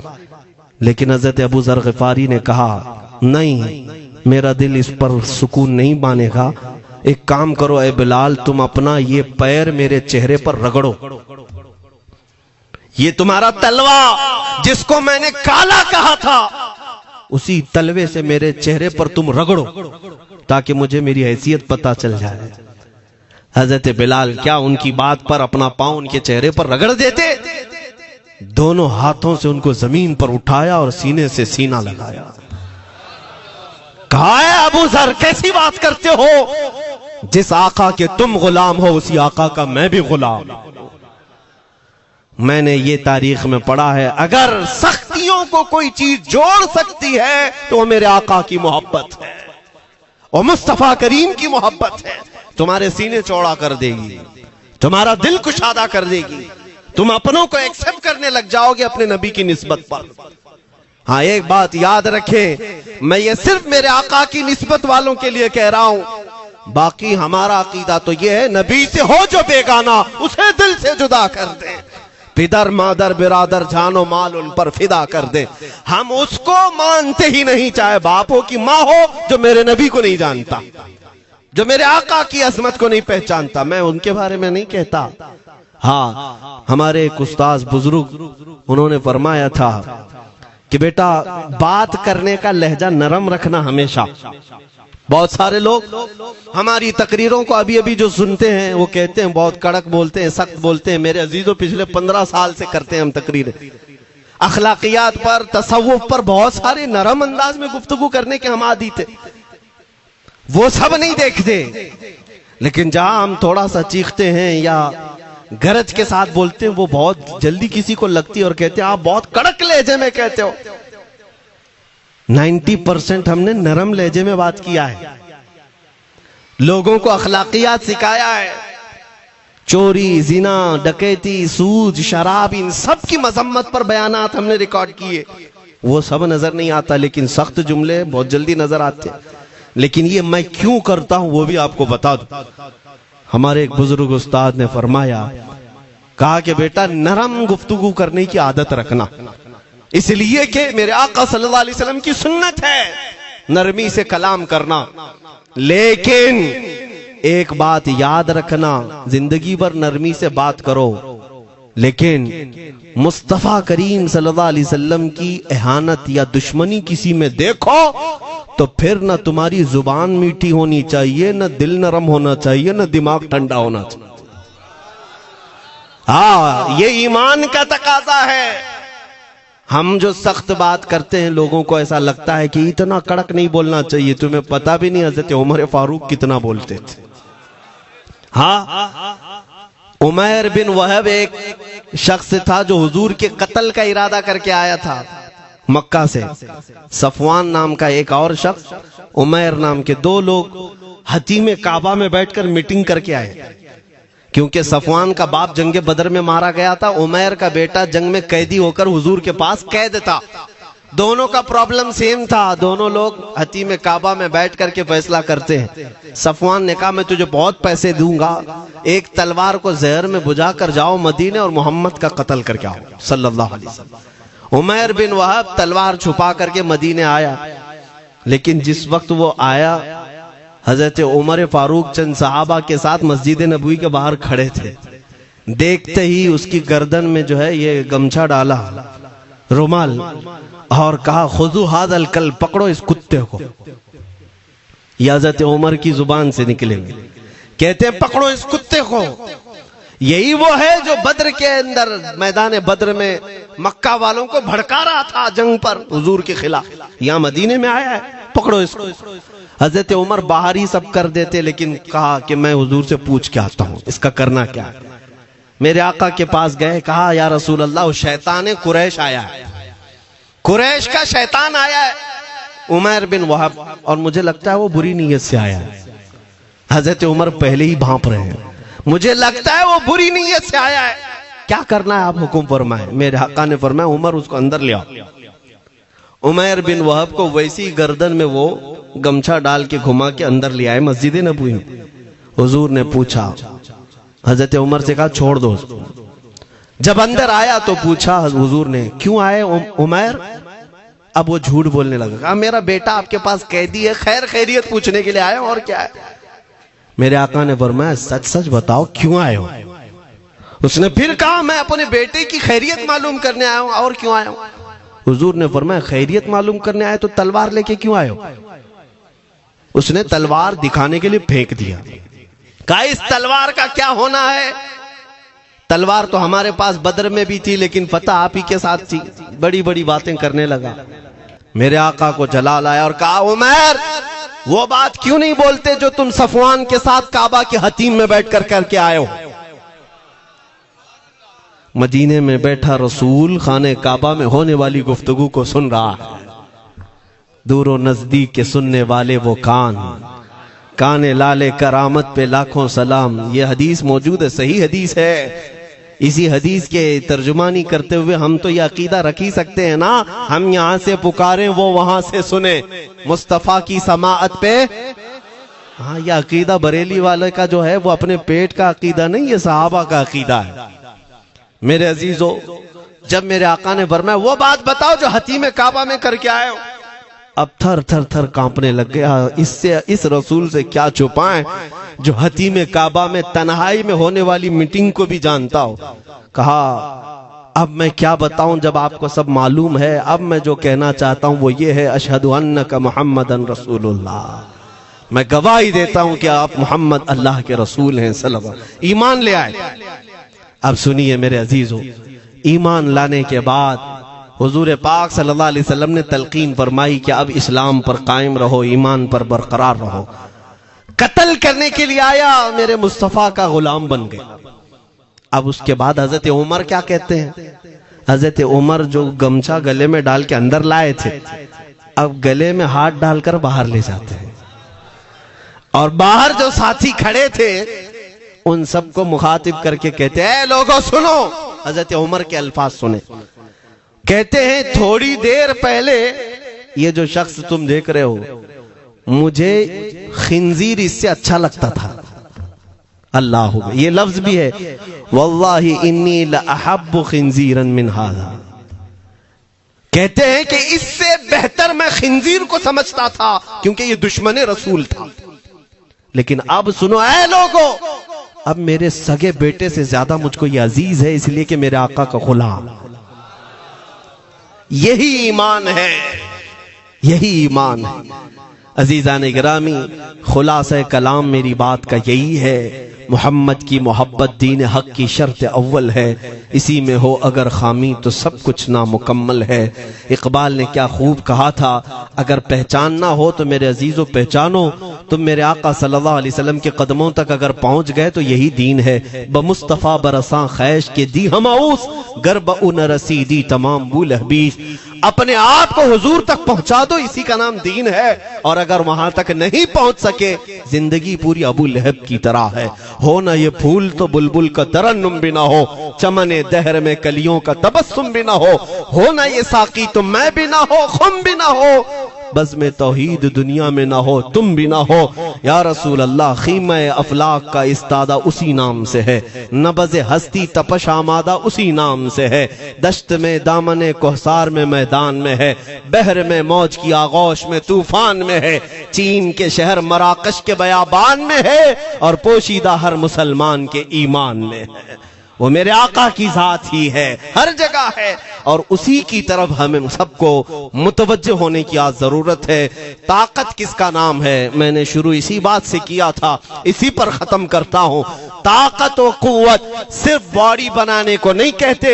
لیکن حضرت ابو ذر غفاری نے کہا نہیں، میرا دل اس پر سکون نہیں مانے گا، ایک کام کرو اے بلال، تم اپنا یہ پیر میرے چہرے پر رگڑو، یہ تمہارا تلوا جس کو میں نے کالا کہا تھا اسی تلوے سے میرے چہرے پر تم رگڑو تاکہ مجھے میری حیثیت پتہ چل جائے۔ حضرت بلال کیا ان کی بات پر اپنا پاؤں ان کے چہرے پر رگڑ دیتے؟ دونوں ہاتھوں سے ان کو زمین پر اٹھایا اور سینے سے سینہ لگایا۔ کہا ہے ابو ذر کیسی بات کرتے ہو، جس آقا کے تم غلام ہو اسی آقا کا میں بھی غلام ہوں۔ میں نے یہ تاریخ میں پڑھا ہے اگر سختیوں کو کوئی چیز جوڑ سکتی ہے تو وہ میرے آقا کی محبت ہے اور مصطفیٰ کریم کی محبت ہے۔ تمہارے سینے چوڑا کر دے گی، تمہارا دل کشادہ کر دے گی، تم اپنوں کو ایکسپٹ کرنے لگ جاؤ گے اپنے نبی کی نسبت پر۔ ہاں ایک بات یاد رکھیں، میں یہ صرف میرے آقا کی نسبت والوں کے لیے کہہ رہا ہوں، باقی ہمارا عقیدہ تو یہ ہے نبی سے ہو جو بیگانہ اسے دل سے جدا کر دے، پدر مادر برادر جان و مال ان پر فدا کر دے۔ ہم اس کو مانتے ہی نہیں، چاہے باپوں کی ماں ہو جو میرے نبی کو نہیں جانتا، جو میرے آقا کی عظمت کو نہیں پہچانتا، میں ان کے بارے میں نہیں کہتا۔ ہاں ہمارے ایک استاذ بزرگ انہوں نے فرمایا تھا کہ بیٹا بات کرنے کا لہجہ نرم رکھنا ہمیشہ۔ بہت سارے لوگ ہماری تقریروں کو ابھی ابھی جو سنتے ہیں وہ کہتے ہیں بہت کڑک بولتے ہیں، سخت بولتے ہیں۔ میرے عزیزوں پچھلے 15 سال سے کرتے ہیں ہم تقریریں، اخلاقیات پر، تصوف پر بہت سارے نرم انداز میں گفتگو کرنے کے ہم عادی تھے، وہ سب نہیں دیکھتے۔ لیکن جہاں ہم تھوڑا سا چیختے ہیں یا گرج کے ساتھ بولتے ہیں وہ بہت جلدی کسی کو لگتی ہے اور کہتے ہیں آپ بہت کڑک لہجے میں کہتے ہو۔ 90% ہم نے نرم لہجے میں بات کیا ہے، لوگوں کو اخلاقیات سکھایا ہے، چوری، زنا، ڈکیتی، سود، شراب، ان سب کی مذمت پر بیانات ہم نے ریکارڈ کیے۔ وہ سب نظر نہیں آتا لیکن سخت جملے بہت جلدی نظر آتے ہیں۔ لیکن یہ میں کیوں کرتا ہوں وہ بھی آپ کو بتا دوں۔ ہمارے ایک بزرگ استاد نے فرمایا، کہا کہ بیٹا نرم گفتگو کرنے کی عادت رکھنا، اس لیے کہ میرے آقا صلی اللہ علیہ وسلم کی سنت ہے نرمی سے کلام کرنا۔ لیکن ایک بات یاد رکھنا، زندگی بھر نرمی سے بات کرو، لیکن مصطفیٰ کریم صلی اللہ علیہ وسلم کی اہانت یا دشمنی کسی میں دیکھو تو پھر نہ تمہاری زبان میٹھی ہونی چاہیے، نہ دل نرم ہونا چاہیے، نہ دماغ ٹھنڈا ہونا چاہیے۔ ہاں یہ ایمان کا تقاضا ہے۔ ہم جو سخت بات کرتے ہیں لوگوں کو ایسا لگتا ہے کہ اتنا کڑک نہیں بولنا چاہیے، تمہیں پتہ بھی نہیں حضرت عمر فاروق کتنا بولتے تھے۔ ہاں عمیر بن وہب ایک شخص تھا جو حضور کے قتل کا ارادہ کر کے آیا تھا مکہ سے۔ صفوان نام کا ایک اور شخص، عمیر نام کے، دو لوگ حتیم کعبہ میں بیٹھ کر میٹنگ کر کے آئے، کیونکہ صفوان کا باپ جنگ بدر میں مارا گیا تھا، عمیر کا بیٹا جنگ میں قیدی ہو کر حضور کے پاس قید تھا۔ دونوں کا پرابلم سیم تھا، دونوں لوگ حتیم کعبہ میں بیٹھ کر کے فیصلہ کرتے ہیں۔ صفوان نے کہا میں تجھے بہت پیسے دوں گا، ایک تلوار کو زہر میں بجھا کر جاؤ مدینے اور محمد کا قتل کر کے آؤ صلی اللہ علیہ وسلم۔ عمیر بن وہب تلوار چھپا کر کے مدینے آیا، لیکن جس وقت وہ آیا حضرت عمر فاروق چند صحابہ کے ساتھ مسجد نبوی کے باہر کھڑے تھے۔ دیکھتے ہی اس کی گردن میں جو ہے یہ گمچھا ڈالا، رومال، اور کہا خذو ھذا الکلب، پکڑو اس کتے کو۔ یہ حضرت عمر کی زبان سے نکلے، کہتے ہیں پکڑو اس کتے کو، یہی وہ ہے جو بدر کے اندر میدان بدر میں مکہ والوں کو بھڑکا رہا تھا جنگ پر حضور کے خلاف. یہاں مدینے میں آیا ہے, پکڑو اس کو. حضرت عمر باہر ہی سب کر دیتے, لیکن کہا کہ میں حضور سے پوچھ کے آتا ہوں اس کا کرنا کیا ہے. میرے آقا کے پاس گئے, کہا یا رسول اللہ وہ شیطان قریش آیا ہے, قریش کا شیطان آیا ہے, عمیر بن وہب, اور مجھے لگتا ہے وہ بری نیت سے آیا ہے. حضرت عمر پہلے ہی بھانپ رہے ہیں, مجھے لگتا ہے وہ بری نیت سے آیا ہے, کیا کرنا ہے آپ حکم فرمائیں. میرے آقا نے فرمایا عمر اس کو اندر لے آؤ. عمیر بن وہب کو ویسی گردن میں وہ گمچھا ڈال کے گھما کے اندر لے آئے مسجد نبوی میں. حضور نے پوچھا, حضرت عمر سے کہا چھوڑ دو. جب اندر آیا تو پوچھا حضور نے کیوں آئے عمیر. اب وہ جھوٹ بولنے لگا, کہا میرا بیٹا آپ کے پاس قیدی ہے, خیر خیریت پوچھنے کے لیے آئے اور کیا ہے. میرے آقا نے فرمایا سچ سچ بتاؤ کیوں آئے ہو. اس نے پھر کہا میں اپنے بیٹے کی خیریت معلوم کرنے آیا ہوں, اور کیوں آیا ہوں. حضور نے فرمایا خیریت معلوم کرنے آئے تو تلوار لے کے کیوں آئے ہو. اس نے تلوار دکھانے کے لیے پھینک دیا, کہا اس تلوار کا کیا ہونا ہے. تلوار تو ہمارے پاس بدر میں بھی تھی لیکن فتح آپ ہی کے ساتھ تھی. بڑی بڑی باتیں کرنے لگا. میرے آقا کو جلال آیا اور کہا عمیر وہ بات کیوں نہیں بولتے جو تم صفوان کے ساتھ کعبہ کے حتیم میں بیٹھ کر کے آئے ہو. مدینے میں بیٹھا رسول خانے کعبہ میں ہونے والی گفتگو کو سن رہا ہے. دور و نزدیک کے سننے والے وہ کان لالے کرامت پہ لاکھوں سلام. یہ حدیث موجود ہے, صحیح حدیث ہے. اسی حدیث کے ترجمانی کرتے ہوئے ہم تو یہ عقیدہ رکھ ہی سکتے ہیں نا, ہم یہاں سے پکاریں وہ وہاں سے سنیں, مصطفیٰ کی سماعت پہ. ہاں یہ عقیدہ بریلی والے کا جو ہے وہ اپنے پیٹ کا عقیدہ نہیں, یہ صحابہ کا عقیدہ ہے. میرے عزیزو, جب میرے آقا نے فرمایا وہ بات بتاؤ جو حتیم کعبہ میں کر کے آئے ہو, اب تھر تھر تھر کانپنے لگ گیا. اس رسول سے کیا چھپائیں جو حتیم کعبہ میں تنہائی میں ہونے والی میٹنگ کو بھی جانتا ہو. کہا اب میں کیا بتاؤں جب آپ کو سب معلوم ہے. اب میں جو کہنا چاہتا ہوں وہ یہ ہے اشہد انک محمدن رسول اللہ, میں گواہی دیتا ہوں کہ آپ محمد اللہ کے رسول ہیں صلی اللہ علیہ وسلم. ایمان لے آئے. اب سنیے میرے عزیزو, ایمان لانے کے بعد حضور پاک صلی اللہ علیہ وسلم نے تلقین فرمائی کہ اب اسلام پر قائم رہو, ایمان پر برقرار رہو. قتل کرنے کے لیے آیا, میرے مصطفیٰ کا غلام بن گئے. اب اس کے بعد حضرت عمر کیا کہتے ہیں. حضرت عمر جو گمچھا گلے میں ڈال کے اندر لائے تھے, اب گلے میں ہاتھ ڈال کر باہر لے جاتے ہیں, اور باہر جو ساتھی کھڑے تھے ان سب کو مخاطب کر کے کہتے ہیں اے لوگوں سنو. حضرت عمر کے الفاظ سنیں. کہتے ہیں تھوڑی دیر پہلے یہ جو شخص تم دیکھ رہے ہو مجھے خنزیر اس سے اچھا لگتا تھا. اللہ ہو, یہ لفظ بھی ہے واللہ انی لأحب خنزیرا من ھذا. کہتے ہیں کہ اس سے بہتر میں خنزیر کو سمجھتا تھا کیونکہ یہ دشمن رسول تھا. لیکن اب سنو اے لوگو, اب میرے سگے بیٹے سے زیادہ مجھ کو یہ عزیز ہے, اس لیے کہ میرے آقا کا غلام. یہی ایمان ہے, یہی ایمان ہے. عزیزان گرامی, خلاصہ کلام میری بات کا یہی ہے, محمد کی محبت دین حق کی شرط اول ہے, اسی میں ہو اگر خامی تو سب کچھ نامکمل ہے. اقبال نے کیا خوب کہا تھا, اگر پہچاننا ہو تو میرے عزیزو پہچانو, تم میرے آقا صلی اللہ علیہ وسلم کے قدموں تک اگر پہنچ گئے تو یہی دین ہے. بمصطفیٰ برساں خیش کے دی ہماؤس, گرب اُن رسیدی تمام بول حبیث. اپنے آپ کو حضور تک پہنچا دو, اسی کا نام دین ہے. اور اگر وہاں تک نہیں پہنچ سکے زندگی پوری ابو لہب کی طرح ہے. ہو نہ یہ پھول تو بلبل کا ترنم بھی نہ ہو, چمن دہر میں کلیوں کا تبسم بھی نہ ہو نہ یہ ساقی تو میں بھی نہ ہو, خم بھی نہ ہو, بزم توحید دنیا میں نہ ہو, تم بھی نہ ہو. یا رسول اللہ, خیمہ افلاک کا استادہ اسی نام سے ہے, نبض ہستی تپش آمادہ اسی نام سے ہے. دشت میں دامن کوہسار میں میدان میں ہے, بحر میں موج کی آغوش میں طوفان میں ہے, چین کے شہر مراکش کے بیابان میں ہے, اور پوشیدہ ہر مسلمان کے ایمان میں ہے. وہ میرے آقا کی ذات ہی ہے، ہر جگہ ہے، اور اسی کی طرف ہمیں سب کو متوجہ ہونے کی آج ضرورت ہے۔ طاقت کس کا نام ہے؟ میں نے شروع اسی بات سے کیا تھا، اسی پر ختم کرتا ہوں۔ طاقت و قوت صرف باڈی بنانے کو نہیں کہتے،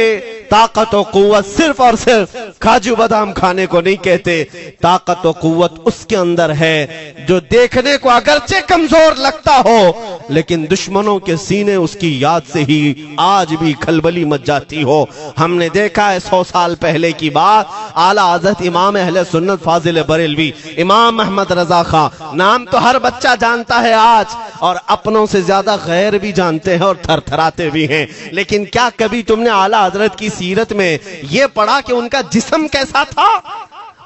طاقت و قوت صرف اور صرف کاجو بادام کھانے کو نہیں کہتے، طاقت و قوت اس کے اندر ہے جو دیکھنے کو اگرچہ کمزور لگتا ہو لیکن دشمنوں کے سینے اس کی یاد سے ہی آج بھی کھلبلی مچ جاتی ہو۔ ہم نے دیکھا ہے 100 سال پہلے کی بات، اعلیٰ حضرت امام اہل سنت فاضل بریلوی امام محمد رضا خان، نام تو ہر بچہ جانتا ہے آج، اور اپنوں سے زیادہ غیر بھی جانتے ہیں اور تھر تھراتے بھی ہیں، لیکن کیا کبھی تم نے اعلیٰ حضرت کی سیرت میں یہ پڑھا کہ ان کا جسم کیسا تھا؟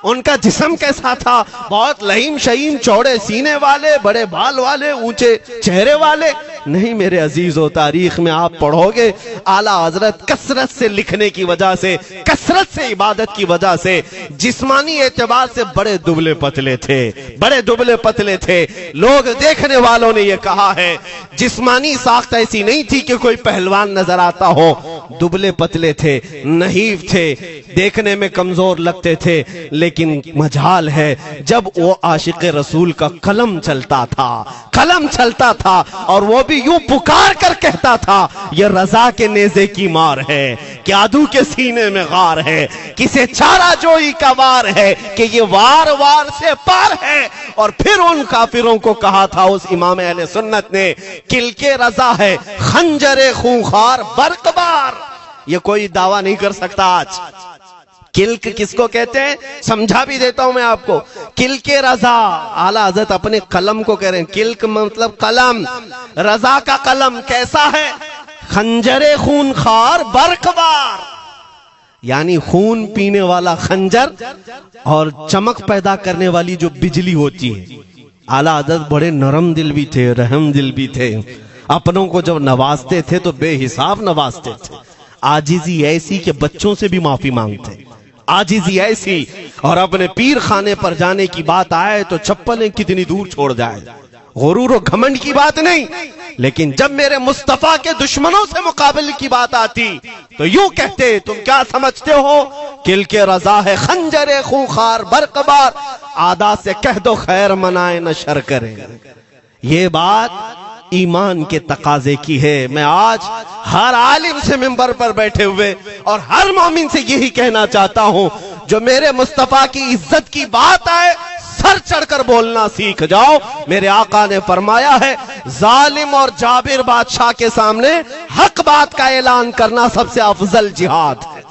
ان کا جسم کیسا تھا؟ بہت لہیم شہیم، چوڑے سینے والے، بڑے بال والے، اونچے چہرے والے؟ نہیں میرے عزیزو، تاریخ میں آپ پڑھو گے اعلیٰ حضرت کثرت سے لکھنے کی وجہ سے، کثرت سے عبادت کی وجہ سے جسمانی اعتبار سے بڑے دبلے پتلے تھے، بڑے دبلے پتلے تھے۔ لوگ دیکھنے والوں نے یہ کہا ہے جسمانی ساخت ایسی نہیں تھی کہ کوئی پہلوان نظر آتا ہو، دبلے پتلے تھے، نحیف تھے، دیکھنے میں کمزور لگتے تھے، لیکن مجال ہے جب وہ عاشق رسول کا قلم چلتا تھا، قلم چلتا تھا، اور وہ بھی یوں پکار کر کہتا تھا یہ رضا کے نیزے کی مار ہے کہ عدو کے سینے میں غار ہے، کسے چارہ جوئی کا وار ہے کہ یہ وار وار سے پار ہے۔ اور پھر ان کافروں کو کہا تھا اس امام اہل سنت نے، کلک رضا ہے خنجر خونخوار برق بار۔ یہ کوئی دعویٰ نہیں کر سکتا آج۔ کلک کس کو کہتے ہیں سمجھا بھی دیتا ہوں میں آپ کو، کلک رضا، اعلیٰ حضرت اپنے قلم کو کہہ رہے ہیں، کلک مطلب قلم، رضا کا قلم کیسا ہے؟ خنجر خون خار برق بار، یعنی خون پینے والا خنجر اور چمک پیدا کرنے والی جو بجلی ہوتی ہے۔ اعلیٰ حضرت بڑے نرم دل بھی تھے، رحم دل بھی تھے، اپنوں کو جب نوازتے تھے تو بے حساب نوازتے تھے، عاجزی ایسی کہ بچوں سے بھی معافی مانگتے، عاجزی ایسی، اور اپنے پیر خانے پر جانے کی بات آئے تو چپلیں کتنی دور چھوڑ جائے، غرور و گھمنڈ کی بات نہیں، لیکن جب میرے مصطفیٰ کے دشمنوں سے مقابل کی بات آتی تو یوں کہتے تم کیا سمجھتے ہو؟ کلک رضا ہے خنجر خونخوار برق بار، عادا سے کہہ دو خیر منائے نہ شر کرے۔ یہ بات ایمان کے تقاضے کی ہے۔ میں آج ہر عالم سے منبر پر بیٹھے ہوئے اور ہر مومن سے یہی کہنا چاہتا ہوں، جو میرے مصطفیٰ کی عزت کی بات آئے سر چڑھ کر بولنا سیکھ جاؤ۔ میرے آقا نے فرمایا ہے ظالم اور جابر بادشاہ کے سامنے حق بات کا اعلان کرنا سب سے افضل جہاد ہے،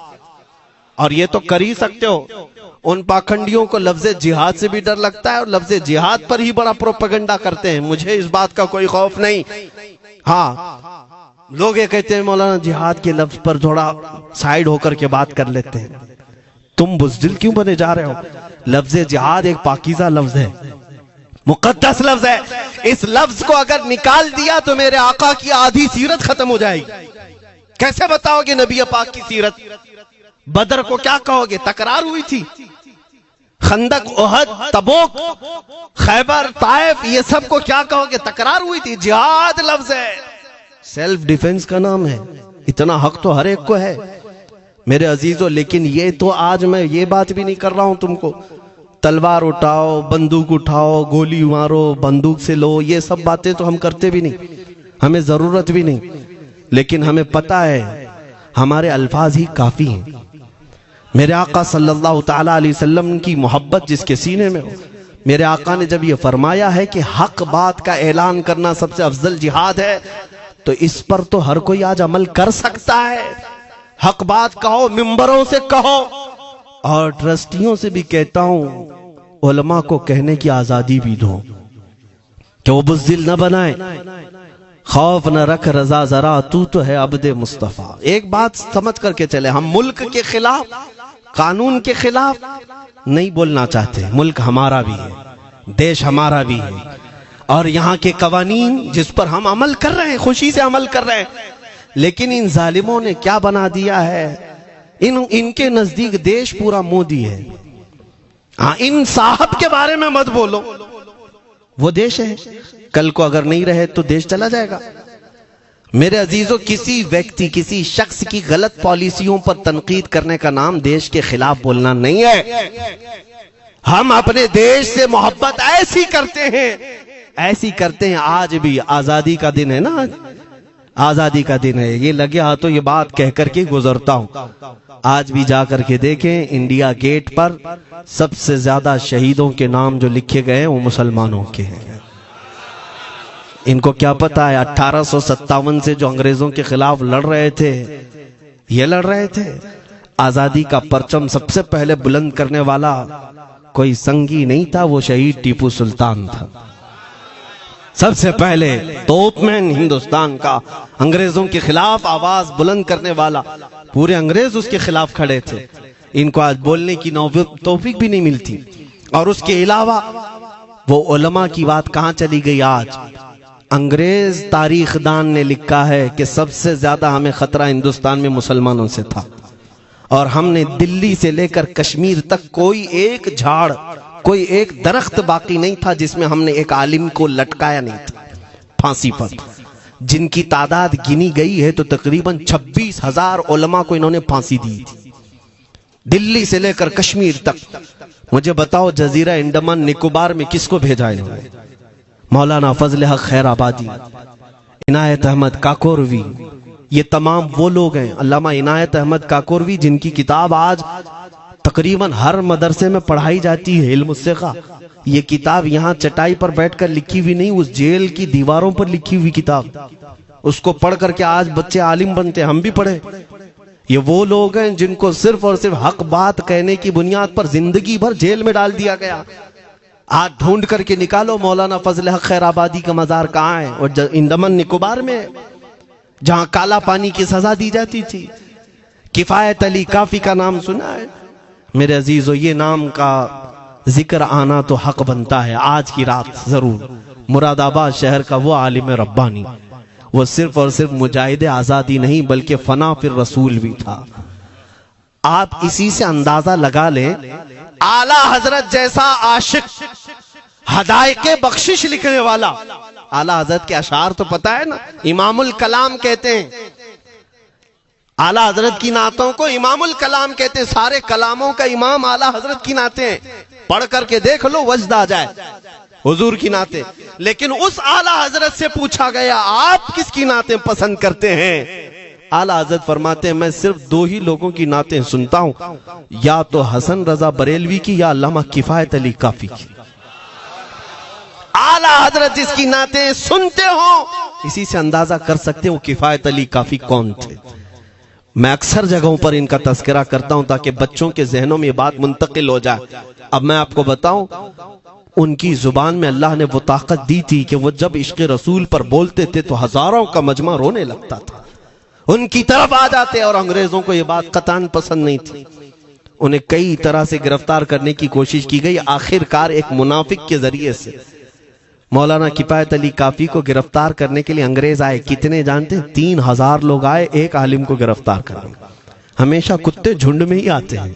اور یہ تو کر ہی سکتے ہو۔ ان پاکھنڈیوں کو لفظ جہاد سے بھی ڈر لگتا ہے اور لفظ جہاد پر ہی بڑا پروپیگنڈا کرتے ہیں، مجھے اس بات کا کوئی خوف نہیں۔ ہاں لوگ یہ کہتے ہیں مولانا جہاد کے لفظ پر تھوڑا سائیڈ ہو کر کے بات کر لیتے ہیں، تم بزدل کیوں بنے جا رہے ہو؟ لفظ جہاد ایک پاکیزہ لفظ ہے، مقدس لفظ ہے، اس لفظ کو اگر نکال دیا تو میرے آقا کی آدھی سیرت ختم ہو جائے گی۔ کیسے بتاؤ گے نبی پاک کی سیرت؟ بدر کو کیا کہو گے؟ تکرار ہوئی تھی، خندق، احد، تبوک، خیبر، طائف، یہ سب کو کیا کہو گے؟ تکرار ہوئی تھی۔ جہاد لفظ ہے، سیلف ڈیفنس کا نام ہے، اتنا حق تو ہر ایک کو ہے میرے عزیزو، لیکن یہ تو آج میں یہ بات بھی نہیں کر رہا ہوں تم کو تلوار اٹھاؤ، بندوق اٹھاؤ، گولی مارو، بندوق سے لو، یہ سب باتیں تو ہم کرتے بھی نہیں، ہمیں ضرورت بھی نہیں، لیکن ہمیں پتا ہے ہمارے الفاظ ہی کافی ہیں۔ میرے آقا صلی اللہ تعالیٰ علیہ وسلم کی محبت جس کے سینے میں ہو، میرے آقا نے جب یہ فرمایا ہے کہ حق بات کا اعلان کرنا سب سے افضل جہاد ہے، تو اس پر تو ہر کوئی آج عمل کر سکتا ہے۔ حق بات کہو، ممبروں سے کہو، اور ٹرسٹیوں سے بھی کہتا ہوں علماء کو کہنے کی آزادی بھی دو کہ وہ بزدل نہ بنائے، خوف نہ رکھ رضا ذرا، تو ہے عبد مصطفیٰ۔ ایک بات سمجھ کر کے چلے، ہم ملک کے خلاف، قانون کے خلاف نہیں بولنا چاہتے، ملک ہمارا بھی ہے، دیش ہمارا بھی ہے، اور یہاں کے قوانین جس پر ہم عمل کر رہے ہیں، خوشی سے عمل کر رہے ہیں، لیکن ان ظالموں نے کیا بنا دیا ہے؟ ان کے نزدیک دیش پورا مودی ہے۔ ہاں ان صاحب کے بارے میں مت بولو، وہ دیش ہے، کل کو اگر نہیں رہے تو دیش چلا جائے گا۔ میرے عزیزوں، کسی ویکتی، کسی شخص کی غلط پالیسیوں پر تنقید کرنے کا نام دیش کے خلاف بولنا نہیں ہے۔ ہم اپنے دیش سے محبت ایسی کرتے ہیں آج بھی۔ آزادی کا دن ہے نا، آزادی کا دن ہے، یہ لگے ہاتھوں یہ بات کہہ کر کے گزرتا ہوں۔ آج بھی جا کر کے دیکھیں، انڈیا گیٹ پر سب سے زیادہ شہیدوں کے نام جو لکھے گئے ہیں وہ مسلمانوں کے ہیں۔ ان کو کیا پتا ہے 1857 سے جو انگریزوں کے خلاف لڑ رہے تھے، یہ لڑ رہے تھے۔ آزادی کا پرچم سب سے پہلے بلند کرنے والا کوئی سنگی نہیں تھا، وہ شہید ٹیپو سلطان تھا۔ سب سے پہلے توپ مین ہندوستان کا، انگریزوں کے خلاف آواز بلند کرنے والا، پورے انگریز اس کے خلاف کھڑے تھے۔ ان کو آج بولنے کی توفیق بھی نہیں ملتی۔ اور اس کے علاوہ وہ علماء کی بات کہاں چلی گئی آج؟ انگریز تاریخ دان نے لکھا ہے کہ سب سے زیادہ ہمیں خطرہ ہندوستان میں مسلمانوں سے تھا، اور ہم نے دلی سے لے کر کشمیر تک کوئی ایک جھاڑ، کوئی ایک درخت باقی نہیں تھا جس میں ہم نے ایک عالم کو لٹکایا نہیں تھا پھانسی پر۔ جن کی تعداد گنی گئی ہے تو تقریباً 26,000 علماء کو انہوں نے پھانسی دی تھی، دلی سے لے کر کشمیر تک۔ مجھے بتاؤ جزیرہ انڈمان نکوبار میں کس کو بھیجا انہوں نے؟ مولانا فضل حق خیر آبادی، عنایت احمد کاکوروی، یہ تمام وہ لوگ ہیں۔ علامہ عنایت احمد کاکوروی جن کی کتاب آج تقریباً ہر مدرسے میں پڑھائی جاتی ہے، علم الثقہ۔ یہ کتاب یہاں چٹائی پر بیٹھ کر لکھی ہوئی نہیں، اس جیل کی دیواروں پر لکھی ہوئی کتاب۔ اس کو پڑھ کر کے آج بچے عالم بنتے، ہم بھی پڑھے۔ یہ وہ لوگ ہیں جن کو صرف اور صرف حق بات کہنے کی بنیاد پر زندگی بھر جیل میں ڈال دیا گیا۔ آج ڈھونڈ کر کے نکالو مولانا فضل حق خیر آبادی کا مزار کہاں ہے؟ اور انڈمان نکوبار میں، جہاں کالا پانی کی سزا دی جاتی تھی۔ کفایت علی کافی کا نام سنا ہے؟ میرے عزیزو، یہ نام کا ذکر آنا تو حق بنتا ہے آج کی رات ضرور۔ مراد آباد شہر کا وہ عالم ربانی، وہ صرف اور صرف مجاہد آزادی نہیں بلکہ فنا فی الرسول بھی تھا۔ آپ اسی سے اندازہ لگا لیں، اعلیٰ حضرت جیسا عاشق، ہدایت بخشش لکھنے والا۔ اعلیٰ حضرت کے اشعار تو پتہ ہے نا، امام الکلام کہتے ہیں۔ اعلیٰ حضرت کی نعتوں کو امام الکلام کہتے ہیں، سارے کلاموں کا امام اعلیٰ حضرت کی نعتیں ہیں۔ پڑھ کر کے دیکھ لو، وجد آ جائے حضور کی نعتیں۔ لیکن اس اعلیٰ حضرت سے پوچھا گیا آپ کس کی نعتیں پسند کرتے ہیں؟ اعلیٰ حضرت فرماتے ہیں میں صرف دو ہی لوگوں کی نعتیں سنتا ہوں، یا تو حسن رضا بریلوی کی یا علامہ کفایت علی کافی کی۔ اعلیٰ حضرت جس کی نعتیں سنتے ہوں، اسی سے اندازہ کر سکتے وہ کفایت علی کافی کون تھے۔ میں اکثر جگہوں پر ان کا تذکرہ کرتا ہوں تاکہ بچوں کے ذہنوں میں یہ بات منتقل ہو جائے۔ اب میں آپ کو بتاؤں، ان کی زبان میں اللہ نے وہ طاقت دی تھی کہ وہ جب عشق رسول پر بولتے تھے تو ہزاروں کا مجمع رونے لگتا تھا، ان کی طرف آ جاتے، اور انگریزوں کو یہ بات قطعاً پسند نہیں تھی۔ انہیں کئی طرح سے گرفتار کرنے کی کوشش کی گئی، آخر کار ایک منافق کے ذریعے سے مولانا کفایت علی کافی کو گرفتار کرنے کے لیے انگریز آئے۔ کتنے جانتے ہیں؟ 3,000 لوگ آئے ایک عالم کو گرفتار کرنے۔ ہمیشہ کتے جھنڈ میں ہی آتے ہیں۔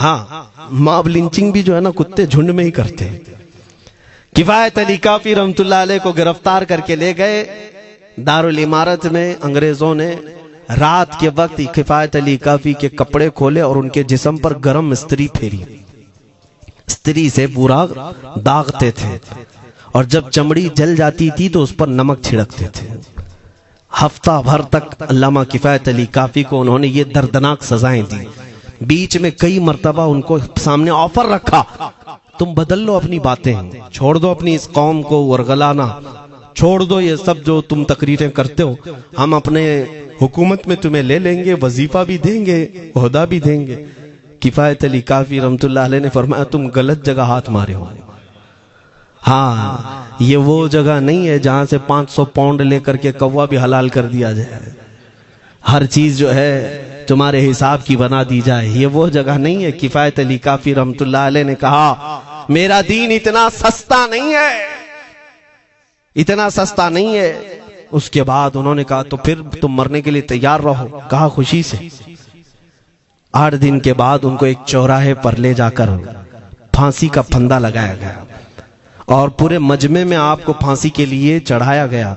ہاں، ماب لنچنگ بھی جو ہے نا کتے جھنڈ میں ہی کرتے ہیں۔ کفایت علی کافی رحمت اللہ علیہ کو گرفتار کر کے لے گئے دارالامارت میں۔ انگریزوں نے رات کے وقت کفایت علی کافی کے کپڑے کھولے اور ان کے جسم پر گرم استری پھیری، استری سے پورا داغتے تھے، اور جب چمڑی جل جاتی تھی تو اس پر نمک چھڑکتے تھے۔ ہفتہ بھر تک علامہ کفایت علی کافی کو انہوں نے یہ دردناک سزائیں دی۔ بیچ میں کئی مرتبہ ان کو سامنے آفر رکھا، تم بدل لو اپنی باتیں، چھوڑ دو اپنی اس قوم کو ورغلانا، چھوڑ دو یہ سب جو تم تقریریں کرتے ہو، ہم اپنے حکومت میں تمہیں لے لیں گے، وظیفہ بھی دیں گے، عہدہ بھی دیں گے۔ کفایت علی کافی رحمت اللہ علیہ نے فرمایا تم غلط جگہ ہاتھ مارے ہو۔ ہاں، یہ وہ جگہ نہیں ہے جہاں سے 500 پاؤنڈ لے کر کے کوا بھی حلال کر دیا جائے، ہر چیز جو ہے تمہارے حساب کی بنا دی جائے، یہ وہ جگہ نہیں ہے۔ کفایت علی کافی رحمت اللہ علیہ نے کہا میرا دین اتنا سستا نہیں ہے، اتنا سستا نہیں ہے۔ اس کے بعد انہوں نے کہا تو پھر تم مرنے کے لیے تیار رہو۔ کہا خوشی سے۔ 8 دن کے بعد ان کو ایک چوراہے پر لے جا کر پھانسی کا پھندا لگایا گیا، اور پورے مجمع میں آپ کو پھانسی کے لیے چڑھایا گیا۔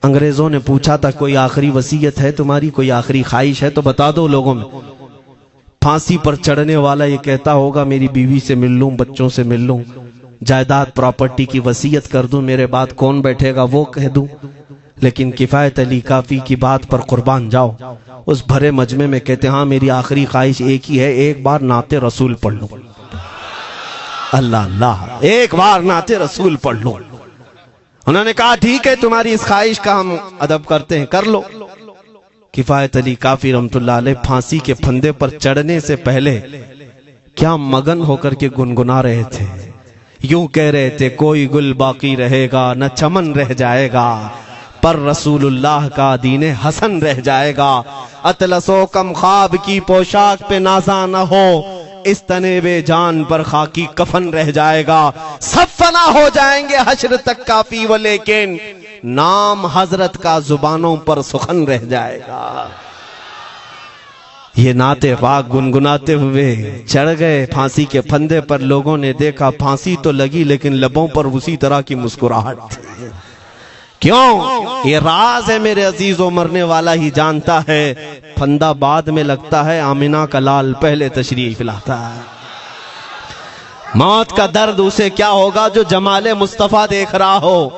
انگریزوں نے پوچھا تھا کوئی آخری وصیت ہے تمہاری، کوئی آخری خواہش ہے تو بتا دو لوگوں میں۔ پھانسی پر چڑھنے والا یہ کہتا ہوگا میری بیوی سے مل لوں، بچوں سے مل لوں، جائیداد پراپرٹی کی وصیت کر دوں، میرے بعد کون بیٹھے گا وہ کہہ دوں۔ لیکن کفایت علی کافی کی بات پر قربان جاؤ، اس بھرے مجمع میں کہتے ہاں میری آخری خواہش ایک ہی ہے، ایک بار نعت رسول پڑھ لوں۔ اللہ اللہ، ایک بار نعت رسول پڑھ لوں۔ انہوں نے کہا ٹھیک ہے تمہاری اس خواہش کا ہم ادب کرتے ہیں، کر لو۔ کفایت علی کافی رحمت اللہ علیہ پھانسی کے پھندے پر چڑھنے سے پہلے کیا مگن ہو کر کے گنگنا رہے تھے، یوں کہہ رہے تھے کوئی گل باقی رہے گا نہ چمن رہ جائے گا، پر رسول اللہ کا دین حسن رہ جائے گا۔ اطلس و کم خواب کی پوشاک پہ نازا نہ ہو، اس تنے بے جان پر خاکی کفن رہ جائے گا۔ سب فنا ہو جائیں گے حشر تک کافی و لیکن نام حضرت کا زبانوں پر سخن رہ جائے گا۔ یہ نعت پاک گنگناتے ہوئے چڑھ گئے پھانسی کے پھندے پر۔ لوگوں نے دیکھا پھانسی تو لگی لیکن لبوں پر اسی طرح کی مسکراہٹ تھی۔ کیوں؟ یہ راز ہے میرے عزیزوں، مرنے والا ہی جانتا ہے، پھندا بعد میں لگتا ہے، آمنہ کا لال پہلے تشریف لاتا ہے۔ موت کا درد اسے کیا ہوگا جو جمال مصطفیٰ دیکھ رہا ہو،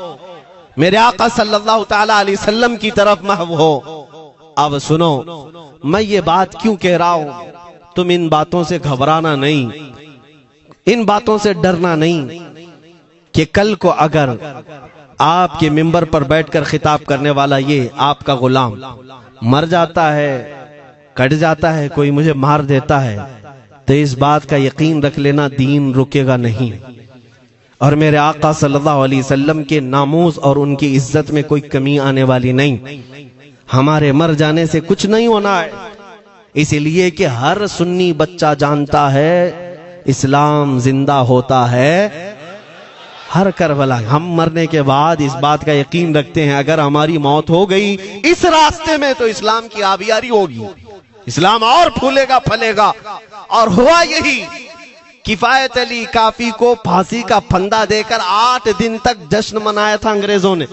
میرے آقا صلی اللہ تعالیٰ علیہ وسلم کی طرف محو ہو۔ اب سنو، میں یہ بات کیوں کہہ رہا ہوں، تم ان باتوں سے گھبرانا نہیں، ان باتوں سے ڈرنا نہیں کہ کل کو اگر آپ کے منبر پر بیٹھ کر خطاب کرنے والا یہ آپ کا غلام مر جاتا ہے، کٹ جاتا ہے، کوئی مجھے مار دیتا ہے، تو اس بات کا یقین رکھ لینا دین رکے گا نہیں، اور میرے آقا صلی اللہ علیہ وسلم کے ناموس اور ان کی عزت میں کوئی کمی آنے والی نہیں۔ ہمارے مر جانے سے کچھ نہیں ہونا ہے، اس لیے کہ ہر سنی بچہ جانتا ہے اسلام زندہ ہوتا ہے ہر کربلا۔ ہم مرنے کے بعد اس بات کا یقین رکھتے ہیں اگر ہماری موت ہو گئی اس راستے میں تو اسلام کی آبیاری ہوگی، اسلام اور پھولے گا پھلے گا۔ اور ہوا یہی، کفایت علی کافی کو پھانسی کا پھندا دے کر 8 دن تک جشن منایا تھا انگریزوں نے۔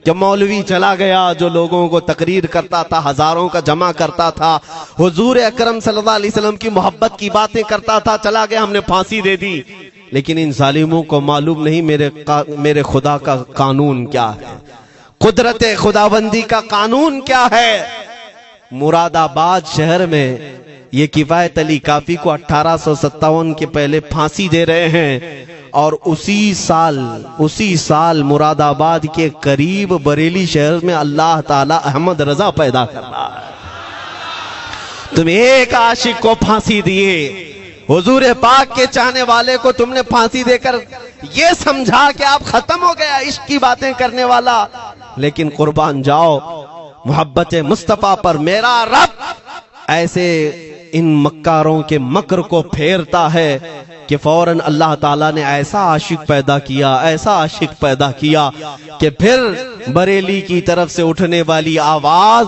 جب مولوی چلا گیا جو لوگوں کو تقریر کرتا تھا، ہزاروں کا جمع کرتا تھا، حضور اکرم صلی اللہ علیہ وسلم کی محبت کی باتیں کرتا تھا، چلا گیا ہم نے پھانسی دے دی۔ لیکن ان ظالموں کو معلوم نہیں میرے خدا کا قانون کیا ہے، قدرت خداوندی کا قانون کیا ہے۔ مراد آباد شہر میں یہ کفایت علی کافی کو 1857 کے پہلے پھانسی دے رہے ہیں، اور اسی سال مراد آباد کے قریب بریلی شہر میں اللہ تعالی احمد رضا پیدا کر رہا ہے۔ تم ایک عاشق کو پھانسی دیے، حضور پاک کے چاہنے والے کو تم نے پھانسی دے کر یہ سمجھا کہ آپ ختم ہو گیا عشق کی باتیں کرنے والا۔ لیکن قربان جاؤ محبت مصطفیٰ پر، میرا رب ایسے ان مکاروں کے مکر کو پھیرتا ہے کہ فوراً اللہ تعالیٰ نے ایسا عاشق پیدا کیا کہ پھر بریلی کی طرف سے اٹھنے والی آواز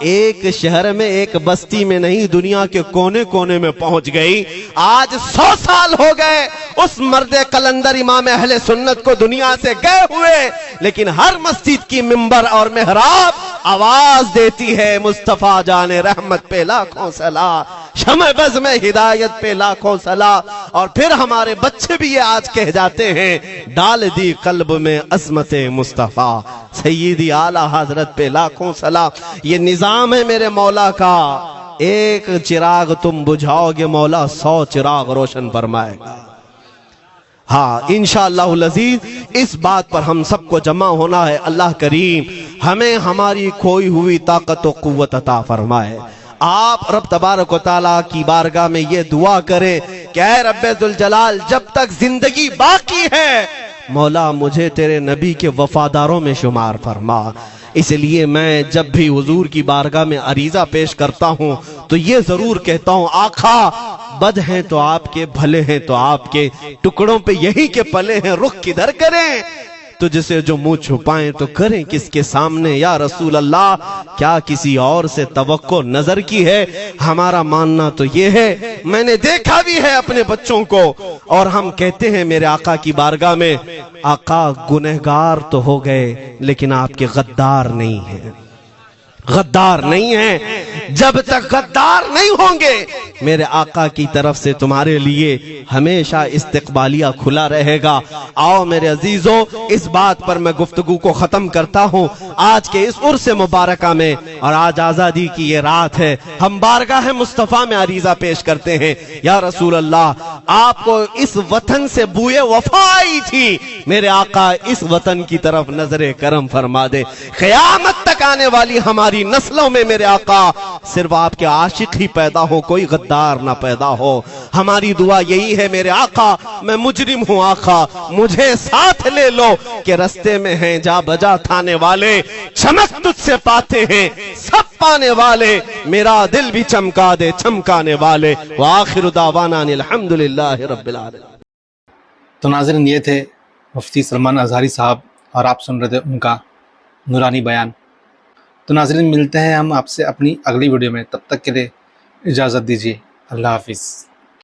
ایک شہر میں ایک بستی میں نہیں دنیا کے کونے کونے میں پہنچ گئی۔ آج 100 سال ہو گئے اس مرد قلندر امام اہل سنت کو دنیا سے گئے ہوئے، لیکن ہر مسجد کی منبر اور محراب آواز دیتی ہے مصطفیٰ جان رحمت پہ لاکھوں صلاح، شمع بز میں ہدایت پہ لاکھوں صلاح۔ اور پھر ہمارے بچے بھی یہ آج کہہ جاتے ہیں ڈال دی قلب میں عظمت مصطفیٰ، سیدی اعلیٰ حضرت پہ لاکھوں صلاح۔ یہ نظام ہے میرے مولا کا، ایک چراغ تم بجھاؤ گے مولا 100 چراغ روشن فرمائے گا۔ ہاں انشاءاللہ العزیز اس بات پر ہم سب کو جمع ہونا ہے۔ اللہ کریم ہمیں ہماری کھوئی ہوئی طاقت و قوت عطا فرمائے۔ آپ رب تبارک و تعالیٰ کی بارگاہ میں یہ دعا کریں کہ اے رب ذوالجلال جب تک زندگی باقی ہے مولا مجھے تیرے نبی کے وفاداروں میں شمار فرما۔ اس لیے میں جب بھی حضور کی بارگاہ میں عریضہ پیش کرتا ہوں تو یہ ضرور کہتا ہوں آقا بد ہیں تو آپ کے، بھلے ہیں تو آپ کے، ٹکڑوں پہ یہی کے پلے ہیں، رخ کدھر کریں؟ تجھ سے جو منہ چھپائیں تو کریں کس کے سامنے یا رسول اللہ، کیا کسی اور سے توقع نظر کی ہے؟ ہمارا ماننا تو یہ ہے، میں نے دیکھا بھی ہے اپنے بچوں کو، اور ہم کہتے ہیں میرے آقا کی بارگاہ میں، آقا گنہگار تو ہو گئے لیکن آپ کے غدار نہیں ہیں، غدار نہیں ہیں۔ جب تک غدار نہیں ہوں گے میرے آقا کی طرف سے تمہارے لیے ہمیشہ استقبالیہ کھلا رہے گا۔ آؤ میرے عزیزو، اس بات پر میں گفتگو کو ختم کرتا ہوں۔ آج کے اس عرس مبارکہ میں، اور آج آزادی کی یہ رات ہے، ہم بارگاہ مصطفیٰ میں عریضہ پیش کرتے ہیں، یا رسول اللہ آپ کو اس وطن سے بوئے وفا آئی تھی، میرے آقا اس وطن کی طرف نظر کرم فرما دے۔ قیامت تک آنے والی ہماری نسلوں میں میرے آقا صرف آپ کے عاشق ہی پیدا ہو، کوئی غدار نہ پیدا ہو۔ ہماری دعا یہی ہے میرے آقا، میں مجرم ہوں آقا، مجھے ساتھ لے لو کہ رستے میں ہیں جا بجا تھانے والے، چمک تجھ سے پاتے ہیں سب پانے والے، میرا دل بھی چمکا دے چمکانے والے۔ وآخر دعوانا الحمدللہ رب العالمین۔ تو ناظرین، یہ تھے مفتی سلمان اظہری صاحب، اور آپ سن رہے تھے ان کا نورانی بیان۔ تو ناظرین، ملتے ہیں ہم آپ سے اپنی اگلی ویڈیو میں، تب تک کے لیے اجازت دیجیے، اللہ حافظ۔